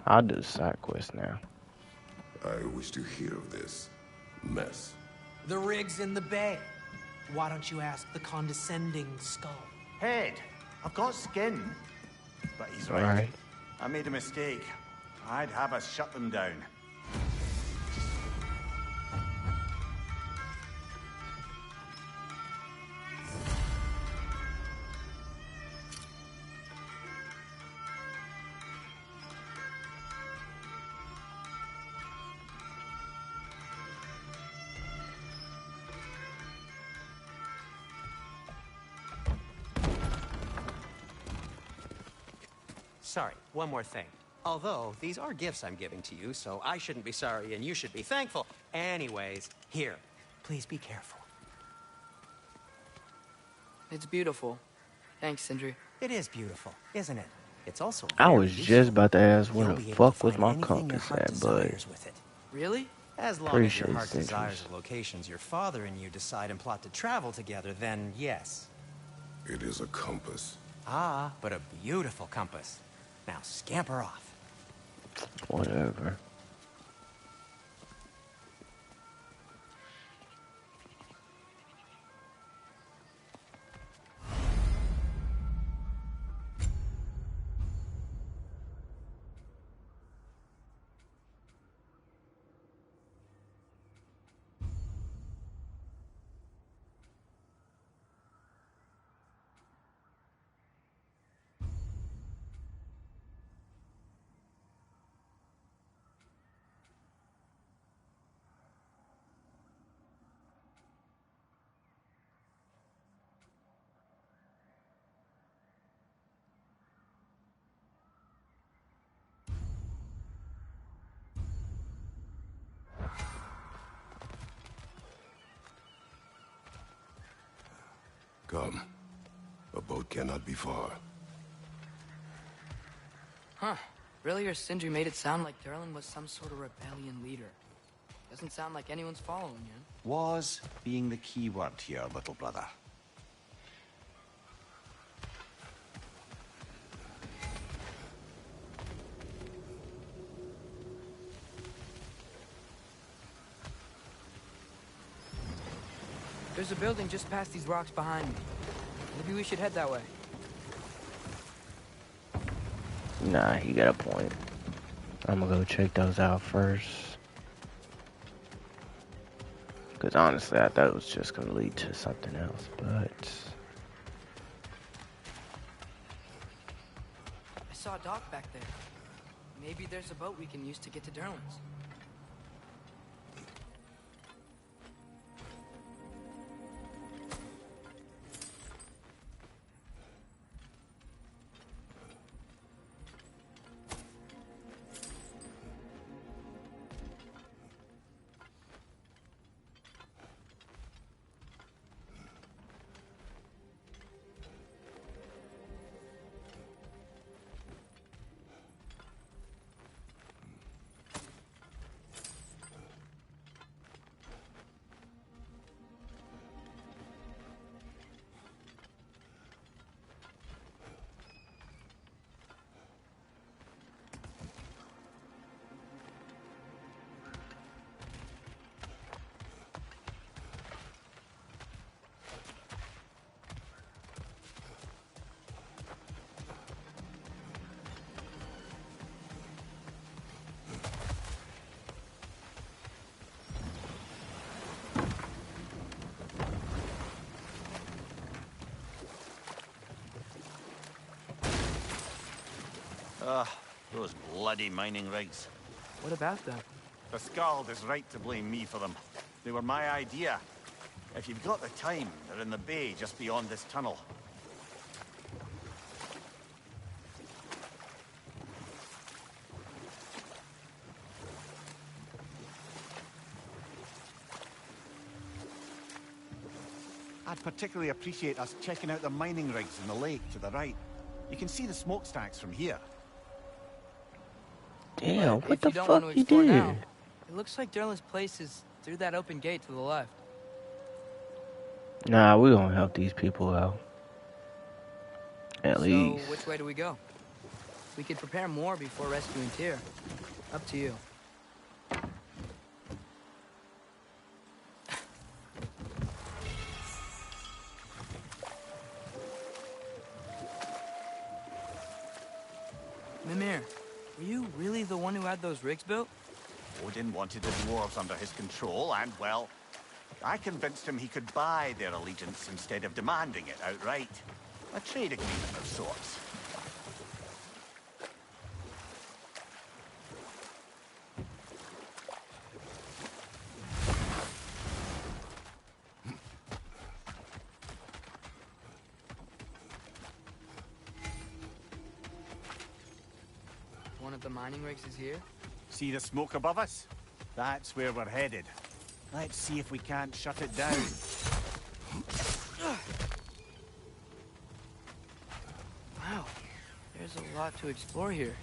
Speaker 1: I'll do the side quest now.
Speaker 3: I wish to hear of this mess.
Speaker 7: The rig's in the bay. Why don't you ask the condescending skull?
Speaker 5: Head, I've got skin. But he's right.
Speaker 1: Alright.
Speaker 5: I made a mistake. I'd have us shut them down.
Speaker 2: Sorry, one more thing. Although, these are gifts I'm giving to you, so I shouldn't be sorry and you should be thankful. Anyways, here, please be careful.
Speaker 4: It's beautiful. Thanks, Sindri.
Speaker 2: It is beautiful, isn't it? It's also
Speaker 1: I
Speaker 2: very
Speaker 1: was
Speaker 2: useful.
Speaker 1: just about to ask where
Speaker 2: You'll
Speaker 1: the
Speaker 2: be able to
Speaker 1: fuck was
Speaker 2: find
Speaker 1: my
Speaker 2: anything your
Speaker 1: compass
Speaker 2: heart
Speaker 1: at, but...
Speaker 2: desires with it.
Speaker 4: Really?
Speaker 2: As long as
Speaker 1: Appreciate
Speaker 2: your heart
Speaker 1: the
Speaker 2: desires
Speaker 1: interest.
Speaker 2: the locations your father and you decide and plot to travel together, then yes.
Speaker 3: It is a compass.
Speaker 2: Ah, but a beautiful compass. Now scamper off.
Speaker 1: Whatever.
Speaker 3: Come. A boat cannot be far.
Speaker 4: Huh. Earlier, Sindri made it sound like Derlin was some sort of rebellion leader. Doesn't sound like anyone's following him.
Speaker 5: Was being the key word here, little brother.
Speaker 4: There's a building just past these rocks behind me. Maybe we should head that way.
Speaker 1: Nah, he got a point. I'm gonna go check those out first. Because honestly, I thought it was just gonna lead to something else, but...
Speaker 4: I saw a dock back there. Maybe there's a boat we can use to get to Derlin's.
Speaker 5: those bloody mining rigs.
Speaker 4: What about them?
Speaker 5: The Skald is right to blame me for them. They were my idea. If you've got the time, they're in the bay just beyond this tunnel. I'd particularly appreciate us checking out the mining rigs in the lake to the right. You can see the smokestacks from here.
Speaker 1: Damn,
Speaker 4: But
Speaker 1: what
Speaker 4: if
Speaker 1: the
Speaker 4: you don't want
Speaker 1: fuck
Speaker 4: to
Speaker 1: you
Speaker 4: explore
Speaker 1: did?
Speaker 4: now, it looks like Derlin's place is through that open gate to the left.
Speaker 1: Nah, we gonna help these people out. At least.
Speaker 4: So, which way do we go? We could prepare more before rescuing Tyr. Up to you. Mimir, were you really the one who had those rigs built?
Speaker 5: Odin wanted the dwarves under his control, and, well, I convinced him he could buy their allegiance instead of demanding it outright. A trade agreement of sorts.
Speaker 4: One of the mining rigs is here?
Speaker 5: See the smoke above us? That's where we're headed. Let's see if we can't shut it down.
Speaker 4: Wow, there's a lot to explore here.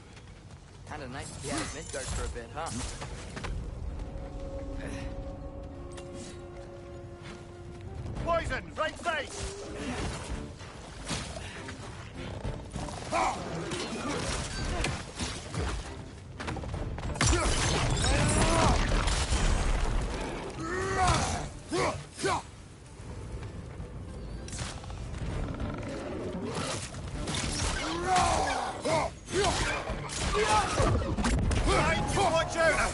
Speaker 4: Kinda nice to be out of Midgard for a bit, huh?
Speaker 5: Poison, right side! Watch out!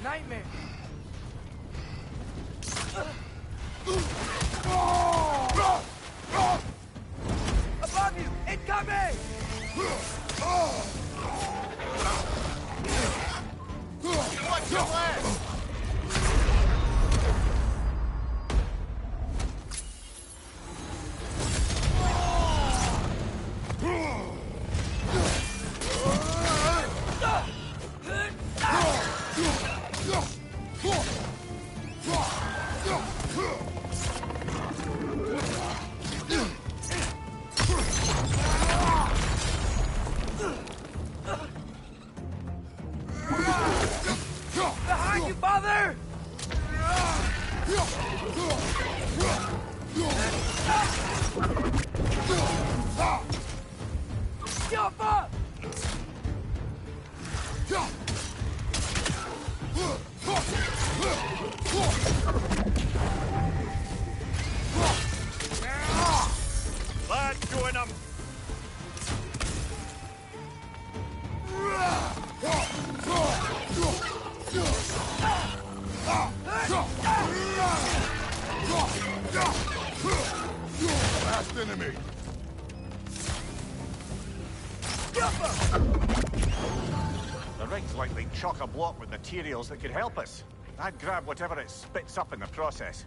Speaker 4: Nightmare! Above you! Incoming!
Speaker 5: Watch your left!
Speaker 4: Behind you, father! Jump up!
Speaker 5: Let's join them!
Speaker 3: Last enemy.
Speaker 5: The rig's likely chock-a-block with materials that could help us. I'd grab whatever it spits up in the process.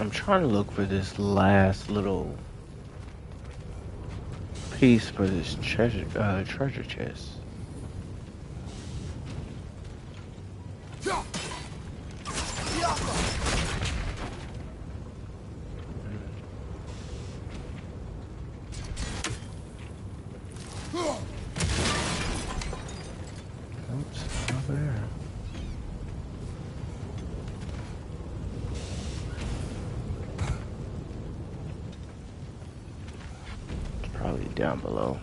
Speaker 1: I'm trying to look for this last little piece for this treasure chest. Oops, over there. It's probably down below.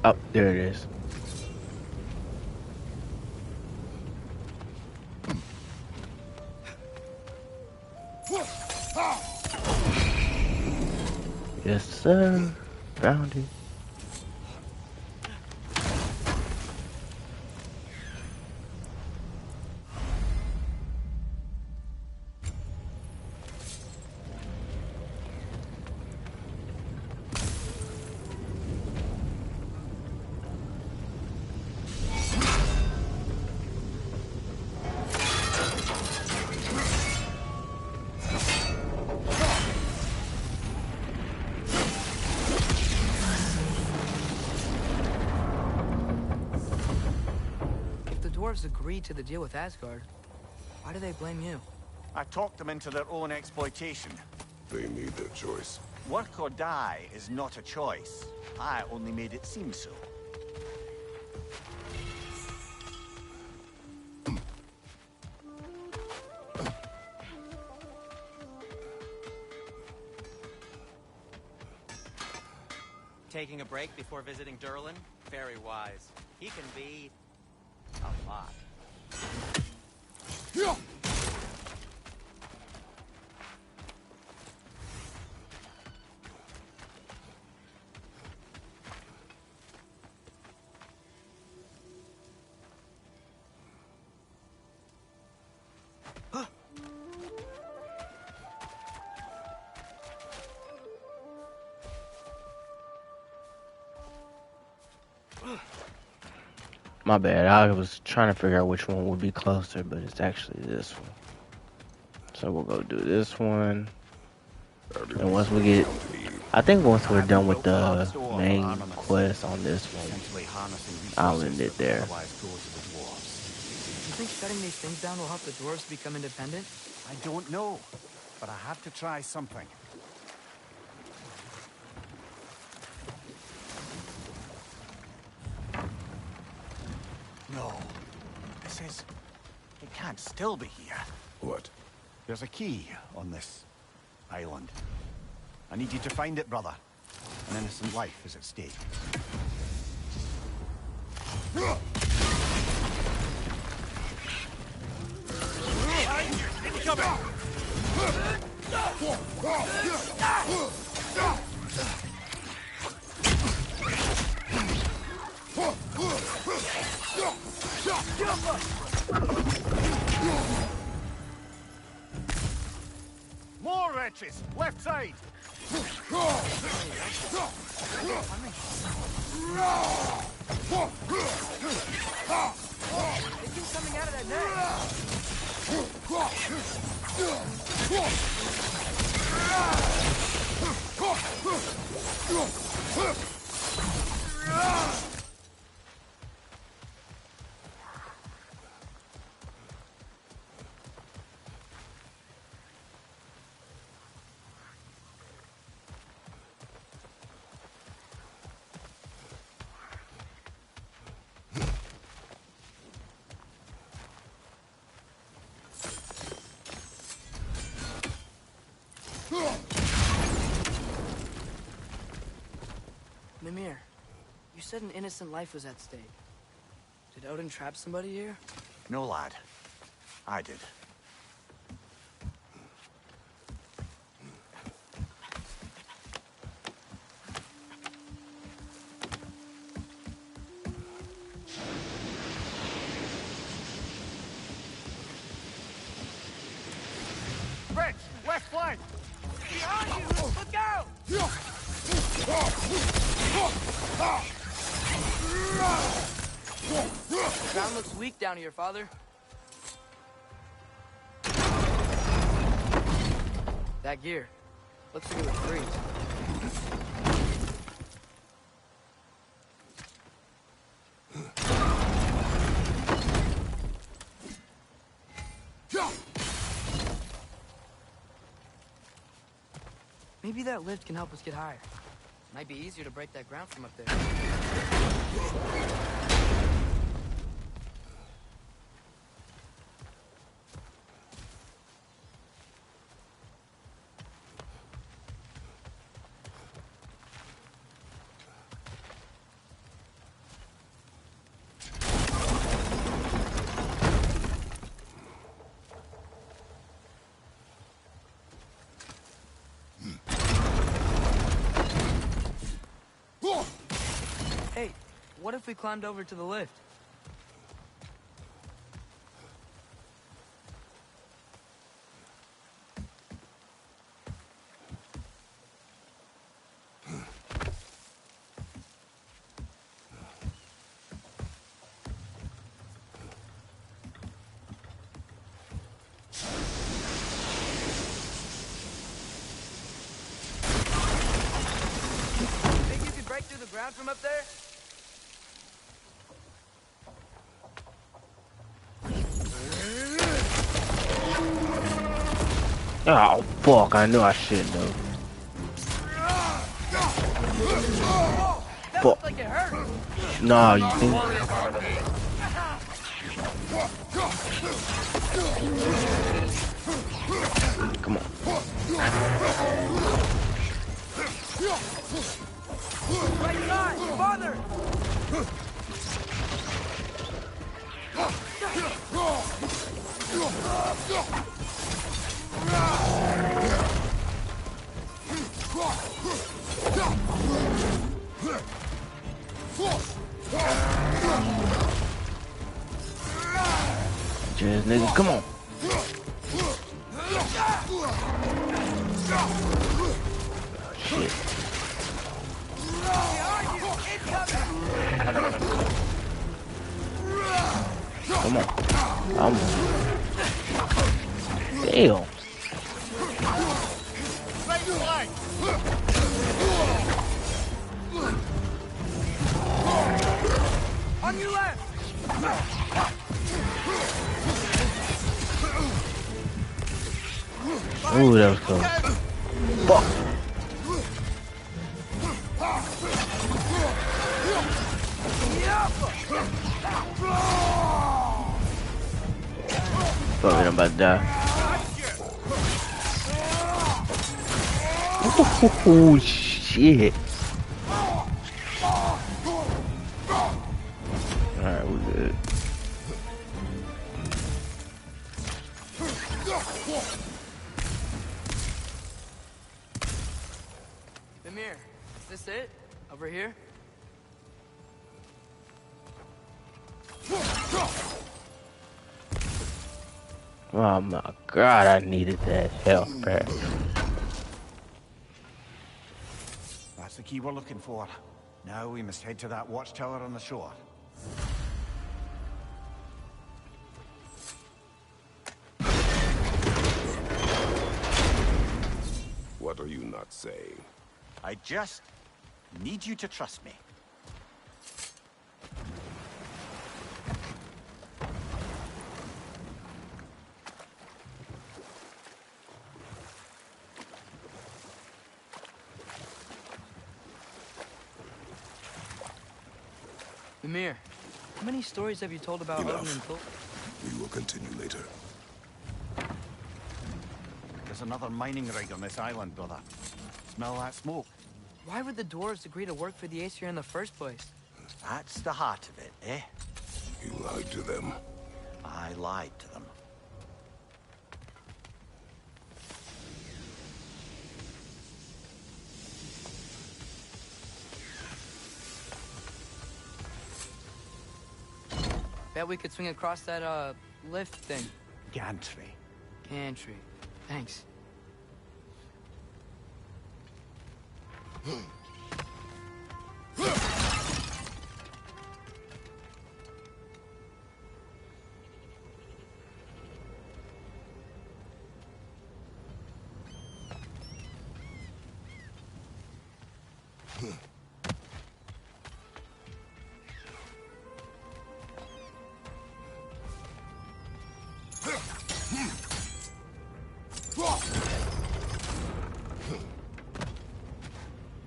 Speaker 1: Oh, there it is. Yes, sir. Found it.
Speaker 4: If the dwarves agreed to the deal with Asgard, why do they blame you?
Speaker 5: I talked them into their own exploitation.
Speaker 3: They made their choice.
Speaker 5: Work or die is not a choice. I only made it seem so.
Speaker 2: Taking a break before visiting Durlin? Very wise. He can be a lot.
Speaker 1: My bad. I was trying to figure out which one would be closer, but it's actually this one. So we'll go do this one. And once we get, I think once we're done with the main quest on this one, I'll end it there.
Speaker 4: You think shutting these things down will help the dwarves become independent?
Speaker 5: I don't know, but I have to try something. No. This is... It can't still be here.
Speaker 3: What?
Speaker 5: There's a key on this island. I need you to find it, brother. An innocent life is at stake. More wretches! Left side!
Speaker 4: They keep coming out of that net. said an innocent life was at stake. Did Odin trap somebody here?
Speaker 5: No, lad. I did. Rich, left flank!
Speaker 4: Behind you! Look out! The ground looks weak down here, Father. That gear. Looks like it would freeze. Maybe that lift can help us get higher. Might be easier to break that ground from up there. Hey, what if we climbed over to the lift? Think you could break through the ground from up there?
Speaker 1: Oh, fuck, I knew I shouldn't have.
Speaker 4: That
Speaker 1: Fuck.
Speaker 4: looked like it hurt.
Speaker 1: Nah, you think? Come on.
Speaker 4: Right side, farther.
Speaker 1: Jizz, nigga, come on. Oh, shit. Come on. I'm... Damn.
Speaker 5: Right flank!
Speaker 4: On your left.
Speaker 1: Ooh, that was close. Fuck. Fuck it, I'm about to die. Oh, shit. Alright, we good.
Speaker 4: Mimir, is this it? Over here?
Speaker 1: Oh my god, I needed that health pack.
Speaker 5: That's the key we're looking for. Now we must head to that watchtower on the shore.
Speaker 3: What are you not saying?
Speaker 5: I just need you to trust me.
Speaker 4: Mimir, how many stories have you told about
Speaker 3: Enough.
Speaker 4: Odin and Thor?
Speaker 3: We will continue later.
Speaker 5: There's another mining rig on this island, brother. Smell that smoke?
Speaker 4: Why would the dwarves agree to work for the Aesir in the first place?
Speaker 5: That's the heart of it, eh?
Speaker 3: You lied to them.
Speaker 5: I lied to them.
Speaker 4: Bet we could swing across that, lift thing.
Speaker 5: Gantry.
Speaker 4: Gantry. Thanks.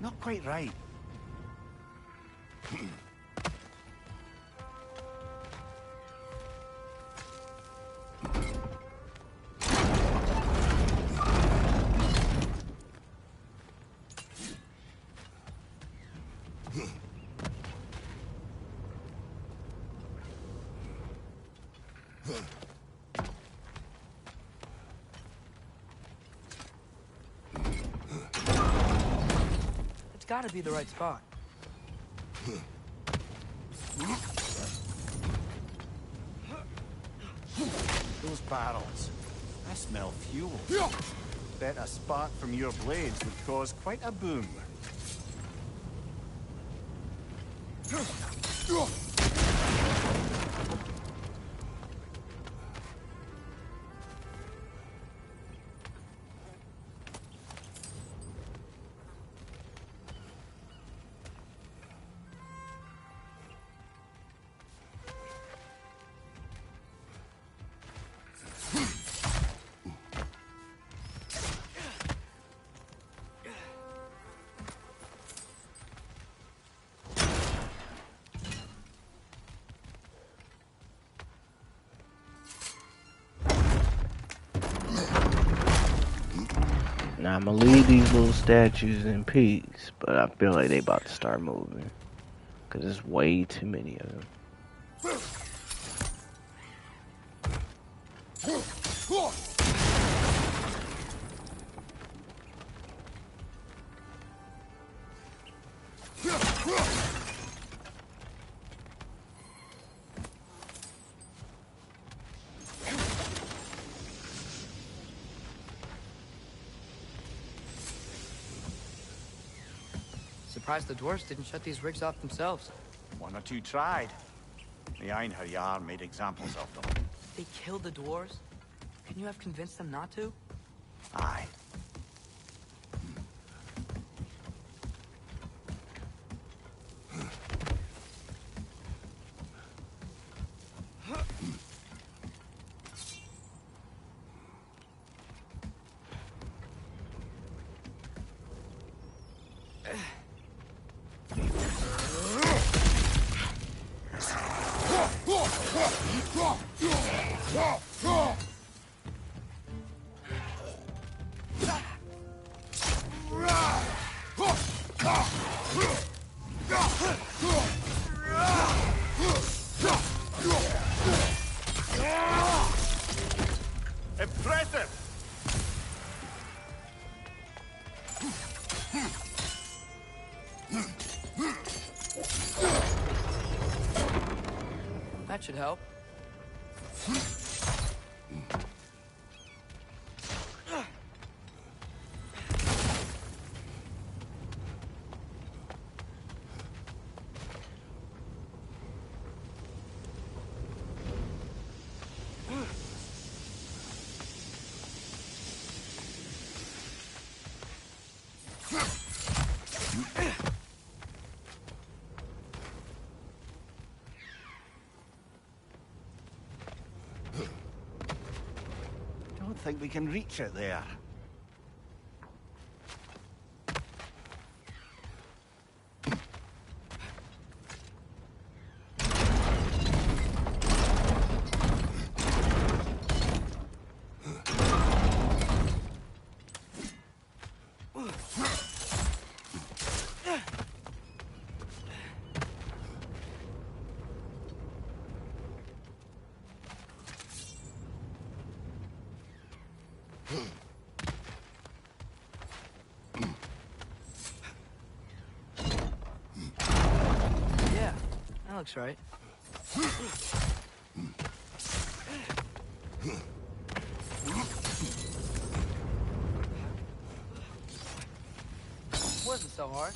Speaker 5: Not quite right.
Speaker 4: It's gotta be the right spot.
Speaker 5: Those barrels. I smell fuel. Bet a spark from your blades would cause quite a boom.
Speaker 1: Now I'm gonna leave these little statues in peace, but I feel like they about to start moving. Cause there's way too many of them.
Speaker 4: Surprised the dwarves didn't shut these rigs off themselves.
Speaker 5: One or two tried. The Einherjar made examples of them.
Speaker 4: They killed the dwarves? Can you have convinced them not to?
Speaker 5: Aye. Impressive!
Speaker 4: That should help.
Speaker 5: Don't think we can reach it there.
Speaker 4: Yeah, that looks right. Wasn't so hard.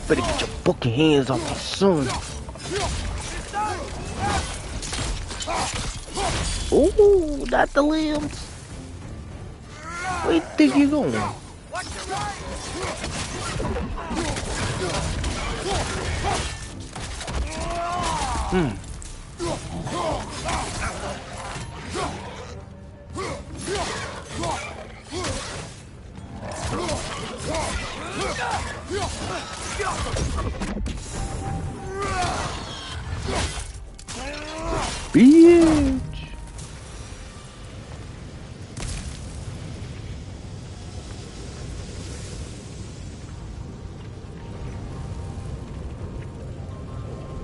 Speaker 1: Better get your fucking hands off my son. Ooh, not the limbs. Where you think you going? Bitch.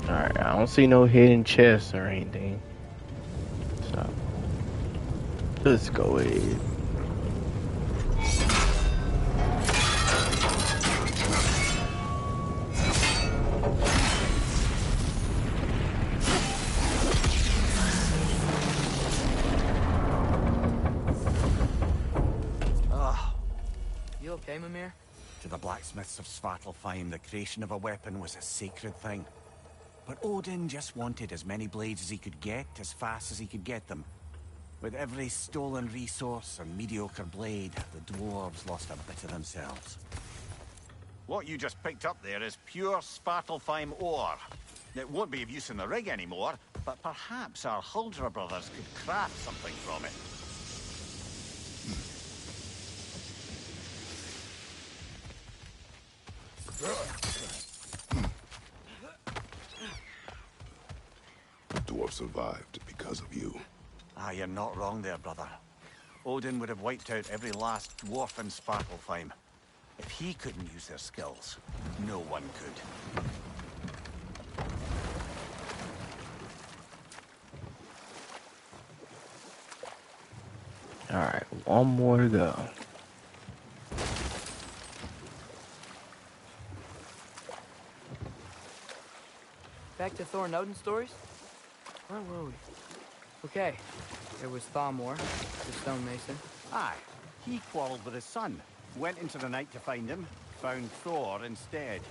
Speaker 1: Alright, I don't see no hidden chests or anything. So, let's go ahead.
Speaker 4: You okay, Mimir?
Speaker 5: To the blacksmiths of Svartalfheim, the creation of a weapon was a sacred thing. But Odin just wanted as many blades as he could get, as fast as he could get them. With every stolen resource and mediocre blade, the dwarves lost a bit of themselves. What you just picked up there is pure Svartalfheim ore. It won't be of use in the rig anymore, but perhaps our Huldra brothers could craft something from it.
Speaker 3: The dwarf survived because of you.
Speaker 5: Ah, you're not wrong there, brother. Odin would have wiped out every last dwarf in Svartalfheim. If he couldn't use their skills, no one could.
Speaker 1: Alright, one more to go.
Speaker 4: Back to Thor and Odin stories? Where were we? Okay, there was Thamor, the stonemason.
Speaker 5: Aye, he quarreled with his son. Went into the night to find him, found Thor instead.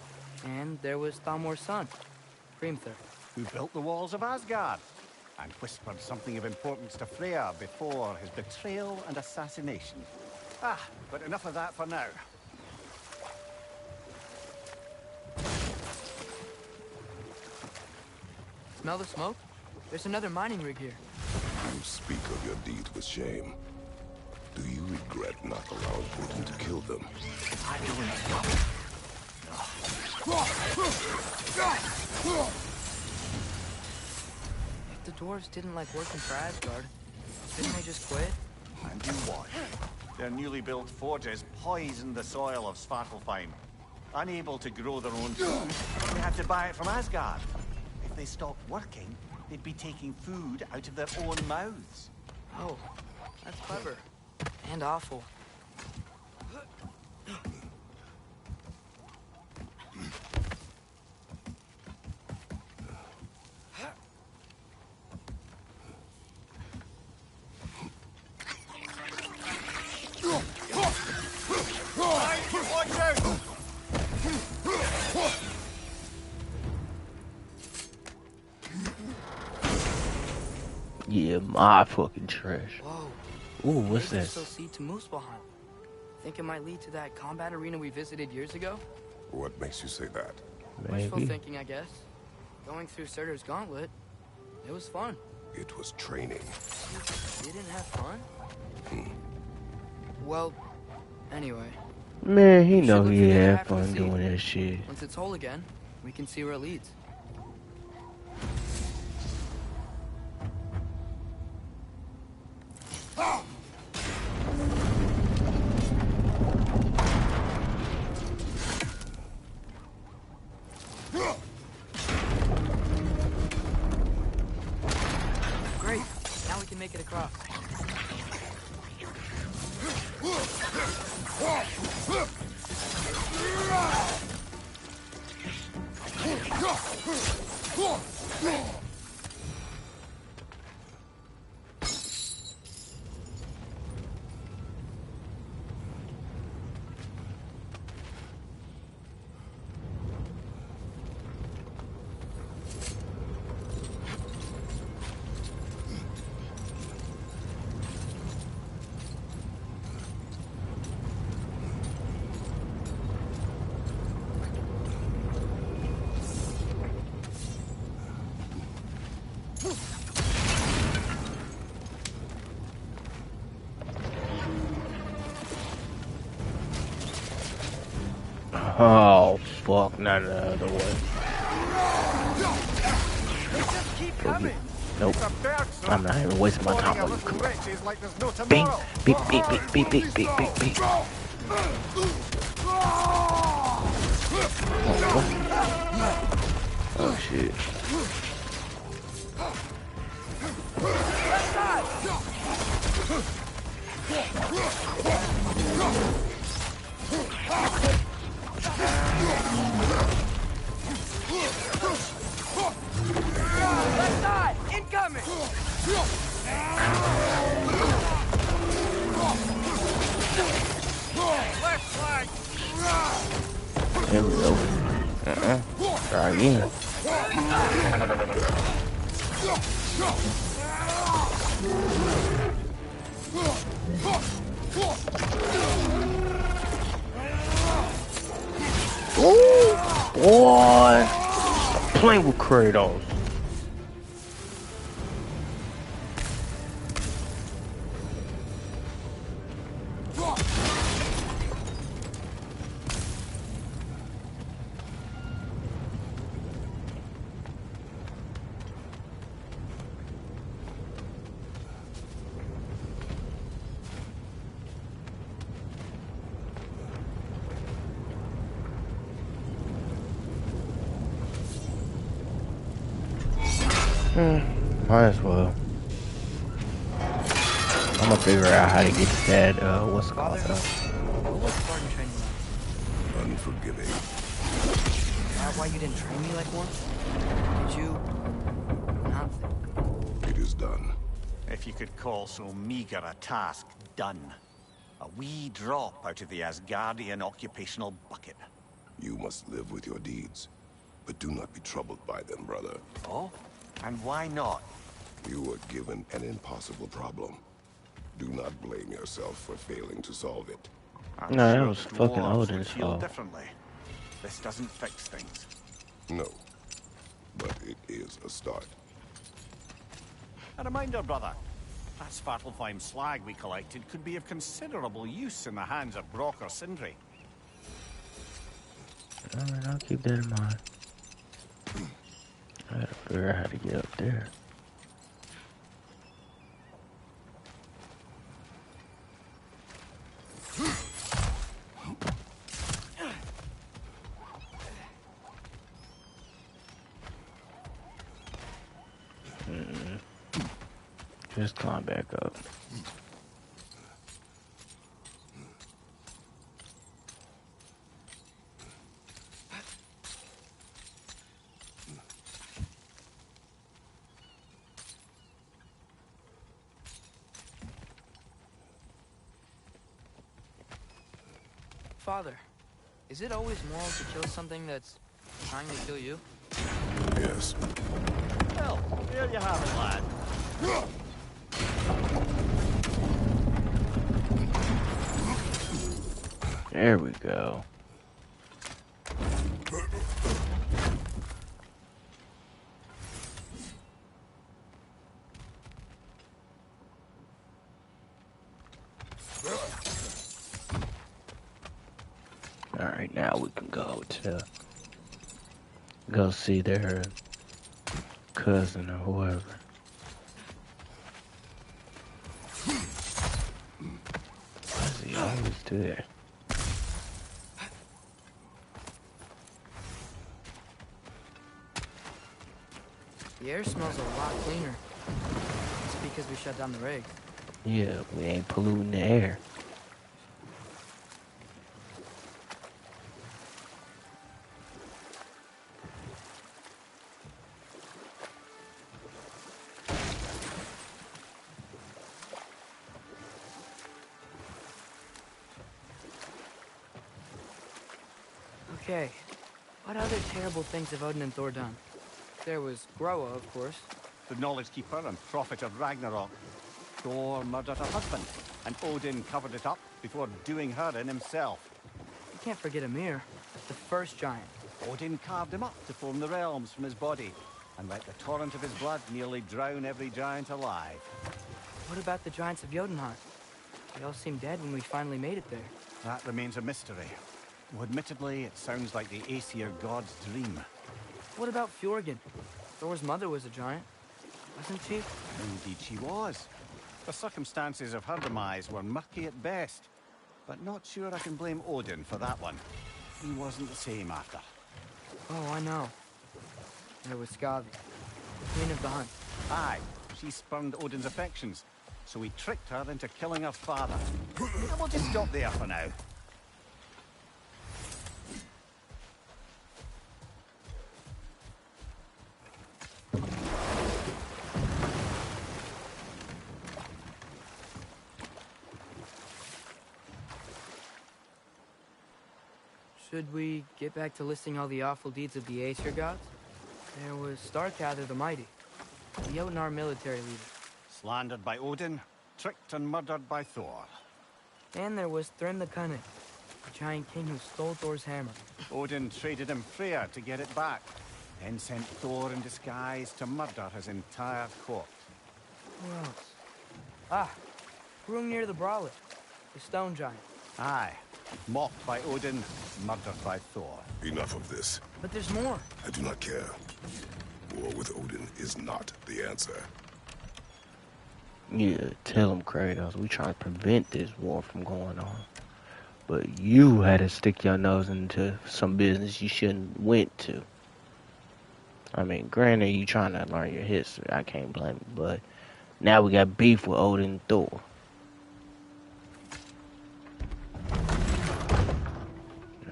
Speaker 4: And there was Thamor's son, Hrimthur.
Speaker 5: Who built the walls of Asgard, and whispered something of importance to Freya before his betrayal and assassination. Ah, but enough of that for now.
Speaker 4: Smell the smoke? There's another mining rig here.
Speaker 3: You speak of your deeds with shame. Do you regret not allowing Odin to kill them?
Speaker 5: I don't.
Speaker 4: If the dwarves didn't like working for Asgard, didn't they just quit?
Speaker 5: And you watch. Their newly built forges poisoned the soil of Svartalfheim. Unable to grow their own food, they had to buy it from Asgard. If they stopped working, they'd be taking food out of their own mouths.
Speaker 4: Oh, that's clever. And awful.
Speaker 5: Watch out!
Speaker 1: Yeah, my fucking trash.
Speaker 4: Whoa.
Speaker 1: Ooh, what's
Speaker 4: Maybe
Speaker 1: this?
Speaker 4: this will lead to Muspelheim. Think it might lead to that combat arena we visited years ago?
Speaker 3: What makes you say that?
Speaker 4: Wishful
Speaker 1: Maybe.
Speaker 4: thinking, I guess. Going through Surtur's gauntlet, it was fun.
Speaker 3: It was training.
Speaker 4: You didn't have fun? Well, anyway.
Speaker 1: Man, he
Speaker 4: We should
Speaker 1: know
Speaker 4: look
Speaker 1: he
Speaker 4: for the other
Speaker 1: had
Speaker 4: half of the
Speaker 1: fun
Speaker 4: seed.
Speaker 1: doing that shit.
Speaker 4: Once it's whole again, we can see where it leads. Great. Now we can make it across.
Speaker 1: Oh, fuck, not the other way.
Speaker 5: They just keep coming.
Speaker 1: Nope.
Speaker 5: It's a bird, sir.
Speaker 1: I'm not even wasting my time
Speaker 5: Spawning a
Speaker 1: on you.
Speaker 5: little
Speaker 1: Come on.
Speaker 5: wretches like there's no
Speaker 1: Bing,
Speaker 5: tomorrow.
Speaker 1: beep, beep, beep, beep, beep, beep, beep, beep. Oh, what? Oh, shit.
Speaker 4: Left side! Incoming!
Speaker 5: Left flank.
Speaker 1: There we go. Try again. Ooh, boy. Playing with Kratos. Might as well. I'm gonna figure out how to get to that, what's it called?
Speaker 4: What was Spartan training like?
Speaker 3: Unforgiving.
Speaker 4: That why you didn't train me like once? Did you not think?
Speaker 3: It is done.
Speaker 5: If you could call so meager a task done. A wee drop out of the Asgardian occupational bucket.
Speaker 3: You must live with your deeds, but do not be troubled by them, brother.
Speaker 5: Oh? And why not?
Speaker 3: You were given an impossible problem. Do not blame yourself for failing to solve it.
Speaker 5: I'm
Speaker 1: No, that
Speaker 5: sure
Speaker 1: was
Speaker 5: the
Speaker 1: fucking
Speaker 5: dwarves would
Speaker 1: Odin's
Speaker 5: feel
Speaker 1: fault.
Speaker 5: differently. This doesn't fix things.
Speaker 3: No, but it is a start.
Speaker 5: A reminder, brother. That Svartalfheim slag we collected could be of considerable use in the hands of Brock or Sindri.
Speaker 1: Alright, I'll keep that in mind. I gotta figure out how to get up there. Just climb back up.
Speaker 4: Father, is it always moral to kill something that's trying to kill you?
Speaker 3: Yes.
Speaker 5: Well, there you have it, lad.
Speaker 1: There we go. Alright, now we can go see their cousin or whoever. Why does he always do that?
Speaker 4: The air smells a lot cleaner. It's because we shut down the rig.
Speaker 1: Yeah, we ain't polluting the air.
Speaker 4: Okay, what other terrible things have Odin and Thor done? There was Groa, of course.
Speaker 5: The Knowledge Keeper and prophet of Ragnarok. Thor murdered her husband, and Odin covered it up before doing her in himself.
Speaker 4: You can't forget Ymir, the first giant.
Speaker 5: Odin carved him up to form the realms from his body, and let the torrent of his blood nearly drown every giant alive.
Speaker 4: What about the giants of Jotunheim? They all seemed dead when we finally made it there.
Speaker 5: That remains a mystery. Well, admittedly, it sounds like the Aesir god's dream.
Speaker 4: What about Fjorgyn? Thor's mother was a giant, wasn't she?
Speaker 5: Indeed she was. The circumstances of her demise were murky at best, but not sure I can blame Odin for that one. He wasn't the same after.
Speaker 4: Oh, I know. There was Skavi, Queen of the Hunt.
Speaker 5: Aye, she spurned Odin's affections, so he tricked her into killing her father. We'll just stop there for now.
Speaker 4: Should we get back to listing all the awful deeds of the Aesir gods? There was Starkather the Mighty, the Jotnar military leader.
Speaker 5: Slandered by Odin, tricked and murdered by Thor.
Speaker 4: And there was Thrym the Cunning, the giant king who stole Thor's hammer.
Speaker 5: Odin traded him Freyr to get it back, then sent Thor in disguise to murder his entire court.
Speaker 4: Who else? Ah, Hrungnir the Brawler, the stone giant.
Speaker 5: Aye, mocked by Odin, murdered by Thor.
Speaker 3: Enough of this.
Speaker 4: But there's more.
Speaker 3: I do not care. War with Odin is not the answer.
Speaker 1: Yeah, tell him, Kratos. We trying to prevent this war from going on. But you had to stick your nose into some business you shouldn't went to. I mean, granted, you trying to learn your history. I can't blame you. But now we got beef with Odin and Thor.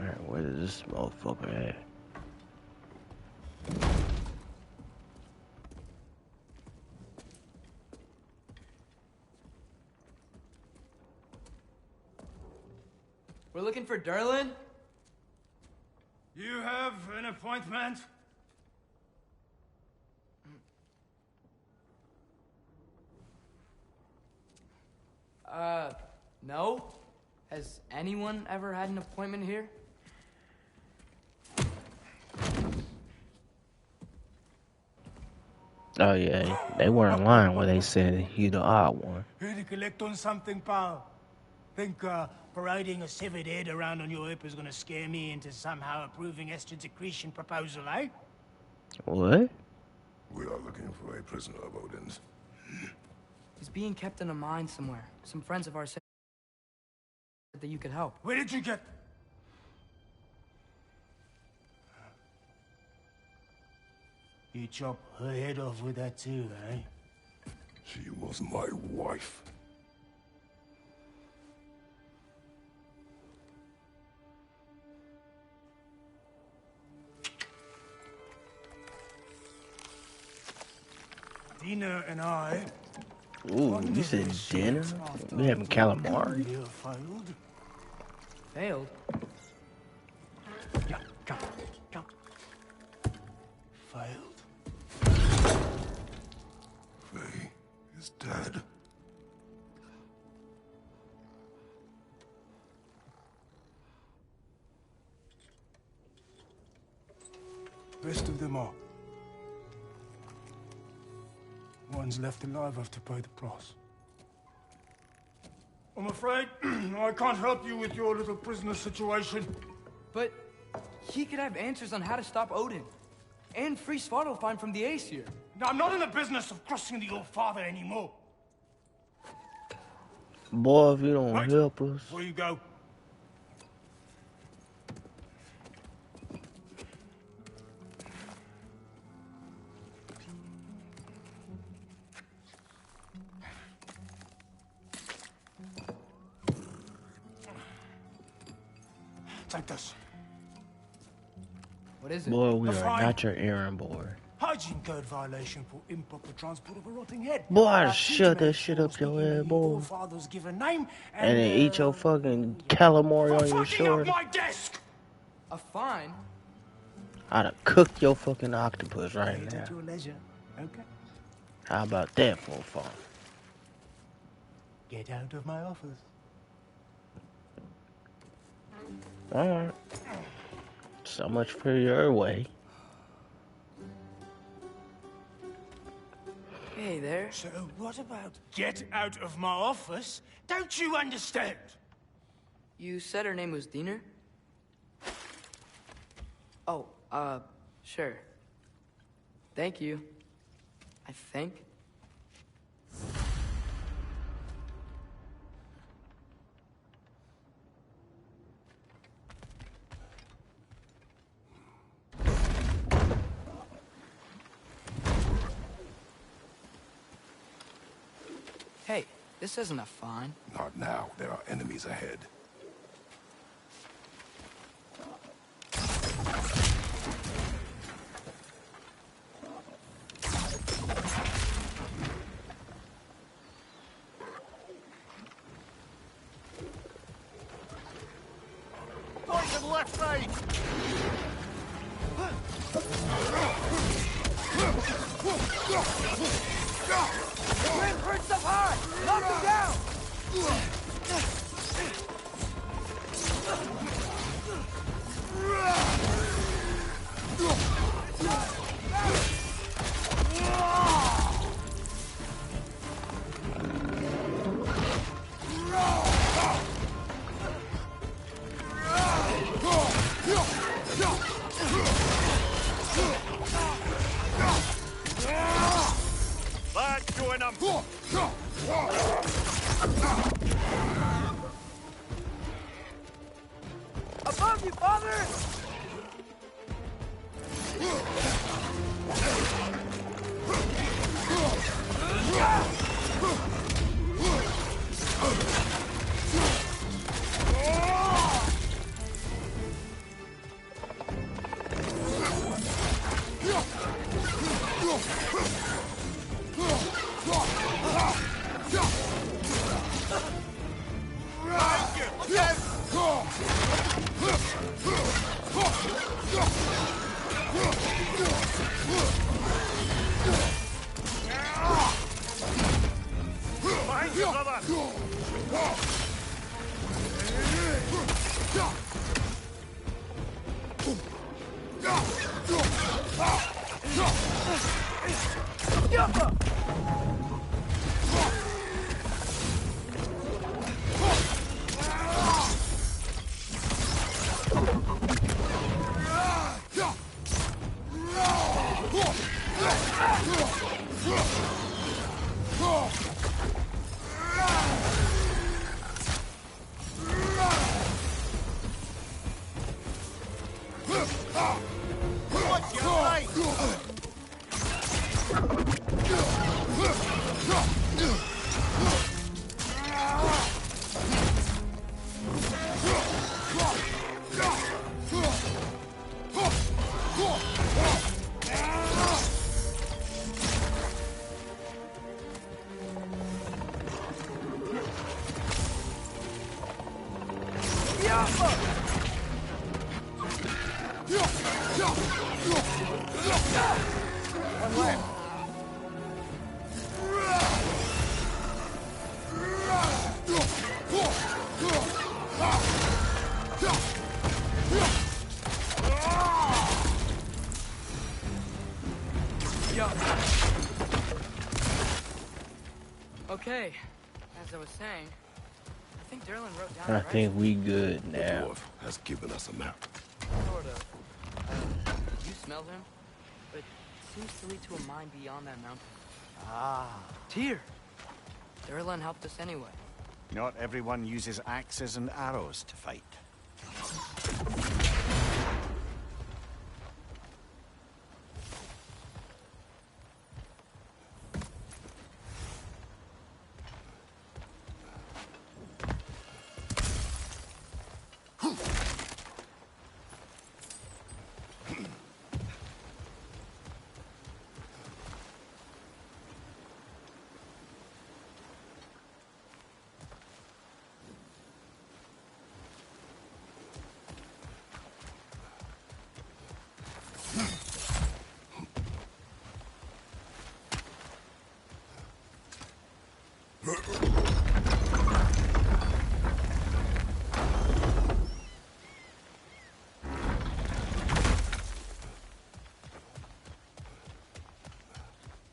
Speaker 1: Alright, where is this motherfucker at?
Speaker 4: We're looking for Durlin?
Speaker 8: You have an appointment?
Speaker 4: No. Has anyone ever had an appointment here?
Speaker 1: Oh yeah, they weren't lying when they said you the odd one.
Speaker 8: Here to collect on something, pal. Think, parading a severed head around on your hip is gonna scare me into somehow approving Esther's accretion proposal, eh?
Speaker 1: What?
Speaker 3: We are looking for a prisoner of Odin's.
Speaker 4: He's being kept in a mine somewhere. Some friends of ours said that you could help.
Speaker 8: Where did you get... You chop her head off with that too, eh?
Speaker 3: She was my wife.
Speaker 8: Dina and I...
Speaker 1: Ooh, you said dinner? We having calamari?
Speaker 8: Failed.
Speaker 4: Failed?
Speaker 8: Yeah, jump. Failed.
Speaker 3: Faye is dead.
Speaker 8: Best of them all. Ones left alive have to pay the price. I'm afraid I can't help you with your little prisoner situation.
Speaker 4: But he could have answers on how to stop Odin. And free Svartalfheim from the Aesir.
Speaker 8: I'm not in the business of crossing the Old Father anymore.
Speaker 1: Boy, if you don't
Speaker 8: Right.
Speaker 1: help us.
Speaker 8: Where you go? Take this.
Speaker 4: What is it?
Speaker 1: Boy, we
Speaker 8: A
Speaker 1: are
Speaker 8: fine.
Speaker 1: not your errand boy.
Speaker 8: Hygiene code violation for improper transport of a rotting head.
Speaker 1: Boy, I'd
Speaker 8: Teach
Speaker 1: shove
Speaker 8: me
Speaker 1: that shit up
Speaker 8: speaking
Speaker 1: your
Speaker 8: the
Speaker 1: head, boy.
Speaker 8: Forefather's given name
Speaker 1: And then eat your fucking calamari on your
Speaker 8: fucking up
Speaker 1: shoulder.
Speaker 8: my desk!
Speaker 4: A fine?
Speaker 1: I'd have cooked your fucking octopus right
Speaker 8: Eat
Speaker 1: now.
Speaker 8: at your leisure, okay?
Speaker 1: How about that for a fun?
Speaker 8: Get out of my office.
Speaker 1: Alright. So much for your way.
Speaker 4: Hey there.
Speaker 8: So what about get out of my office? Don't you understand?
Speaker 4: You said her name was Diener? Oh, sure. Thank you. I think. Hey, this isn't a fine.
Speaker 3: Not now. There are enemies ahead.
Speaker 5: Poison left, right!
Speaker 4: Grim hurts up high! Knock him down!
Speaker 5: Lad, join him!
Speaker 4: Above you, father!
Speaker 5: Behind you, brother! Watch your right! One left.
Speaker 4: Okay, as I was saying, think Derlin wrote down
Speaker 1: I think we good
Speaker 3: The
Speaker 1: now.
Speaker 3: dwarf has given us a map.
Speaker 4: Sort of. You smell him? But it seems to lead to a mine beyond that mountain.
Speaker 5: Ah,
Speaker 4: Tyr! Derlin helped us anyway.
Speaker 5: not everyone uses axes and arrows to fight.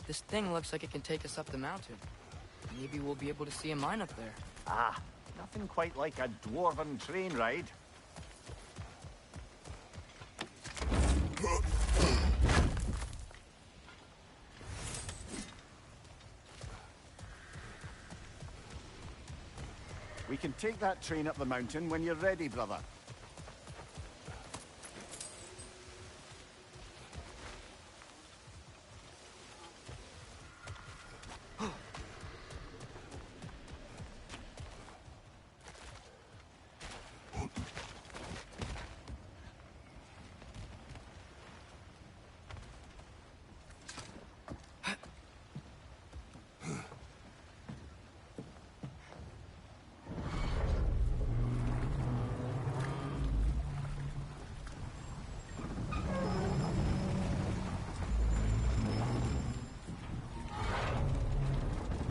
Speaker 4: This thing looks like it can take us up the mountain. Maybe we'll be able to see a mine up there.
Speaker 5: Ah, nothing quite like a dwarven train ride. We can take that train up the mountain when you're ready, brother.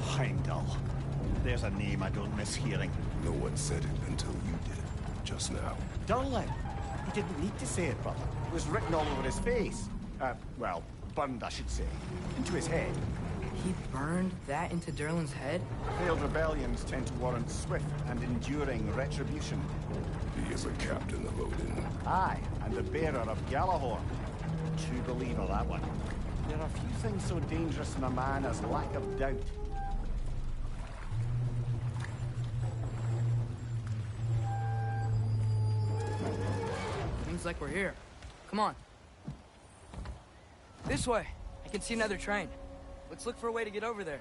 Speaker 5: Heimdall. There's a name I don't miss hearing.
Speaker 3: No one said it until you did, just now.
Speaker 5: Durlin. He didn't need to say it, brother. It was written all over his face. Well, burned, I should say. Into his head.
Speaker 4: He burned that into Derlin's head?
Speaker 5: Failed rebellions tend to warrant swift and enduring retribution.
Speaker 3: He is a captain of Odin.
Speaker 5: Aye, and the bearer of Galahorn. True believer, that one. There are few things so dangerous in a man as lack of doubt.
Speaker 4: Seems like we're here. Come on. This way. I can see another train. Let's look for a way to get over there.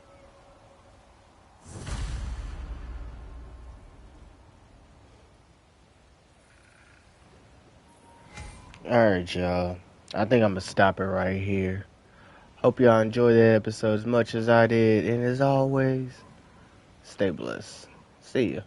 Speaker 1: Alright, y'all. I think I'm gonna stop it right here. Hope y'all enjoyed that episode as much as I did. And as always, stay blessed. See ya.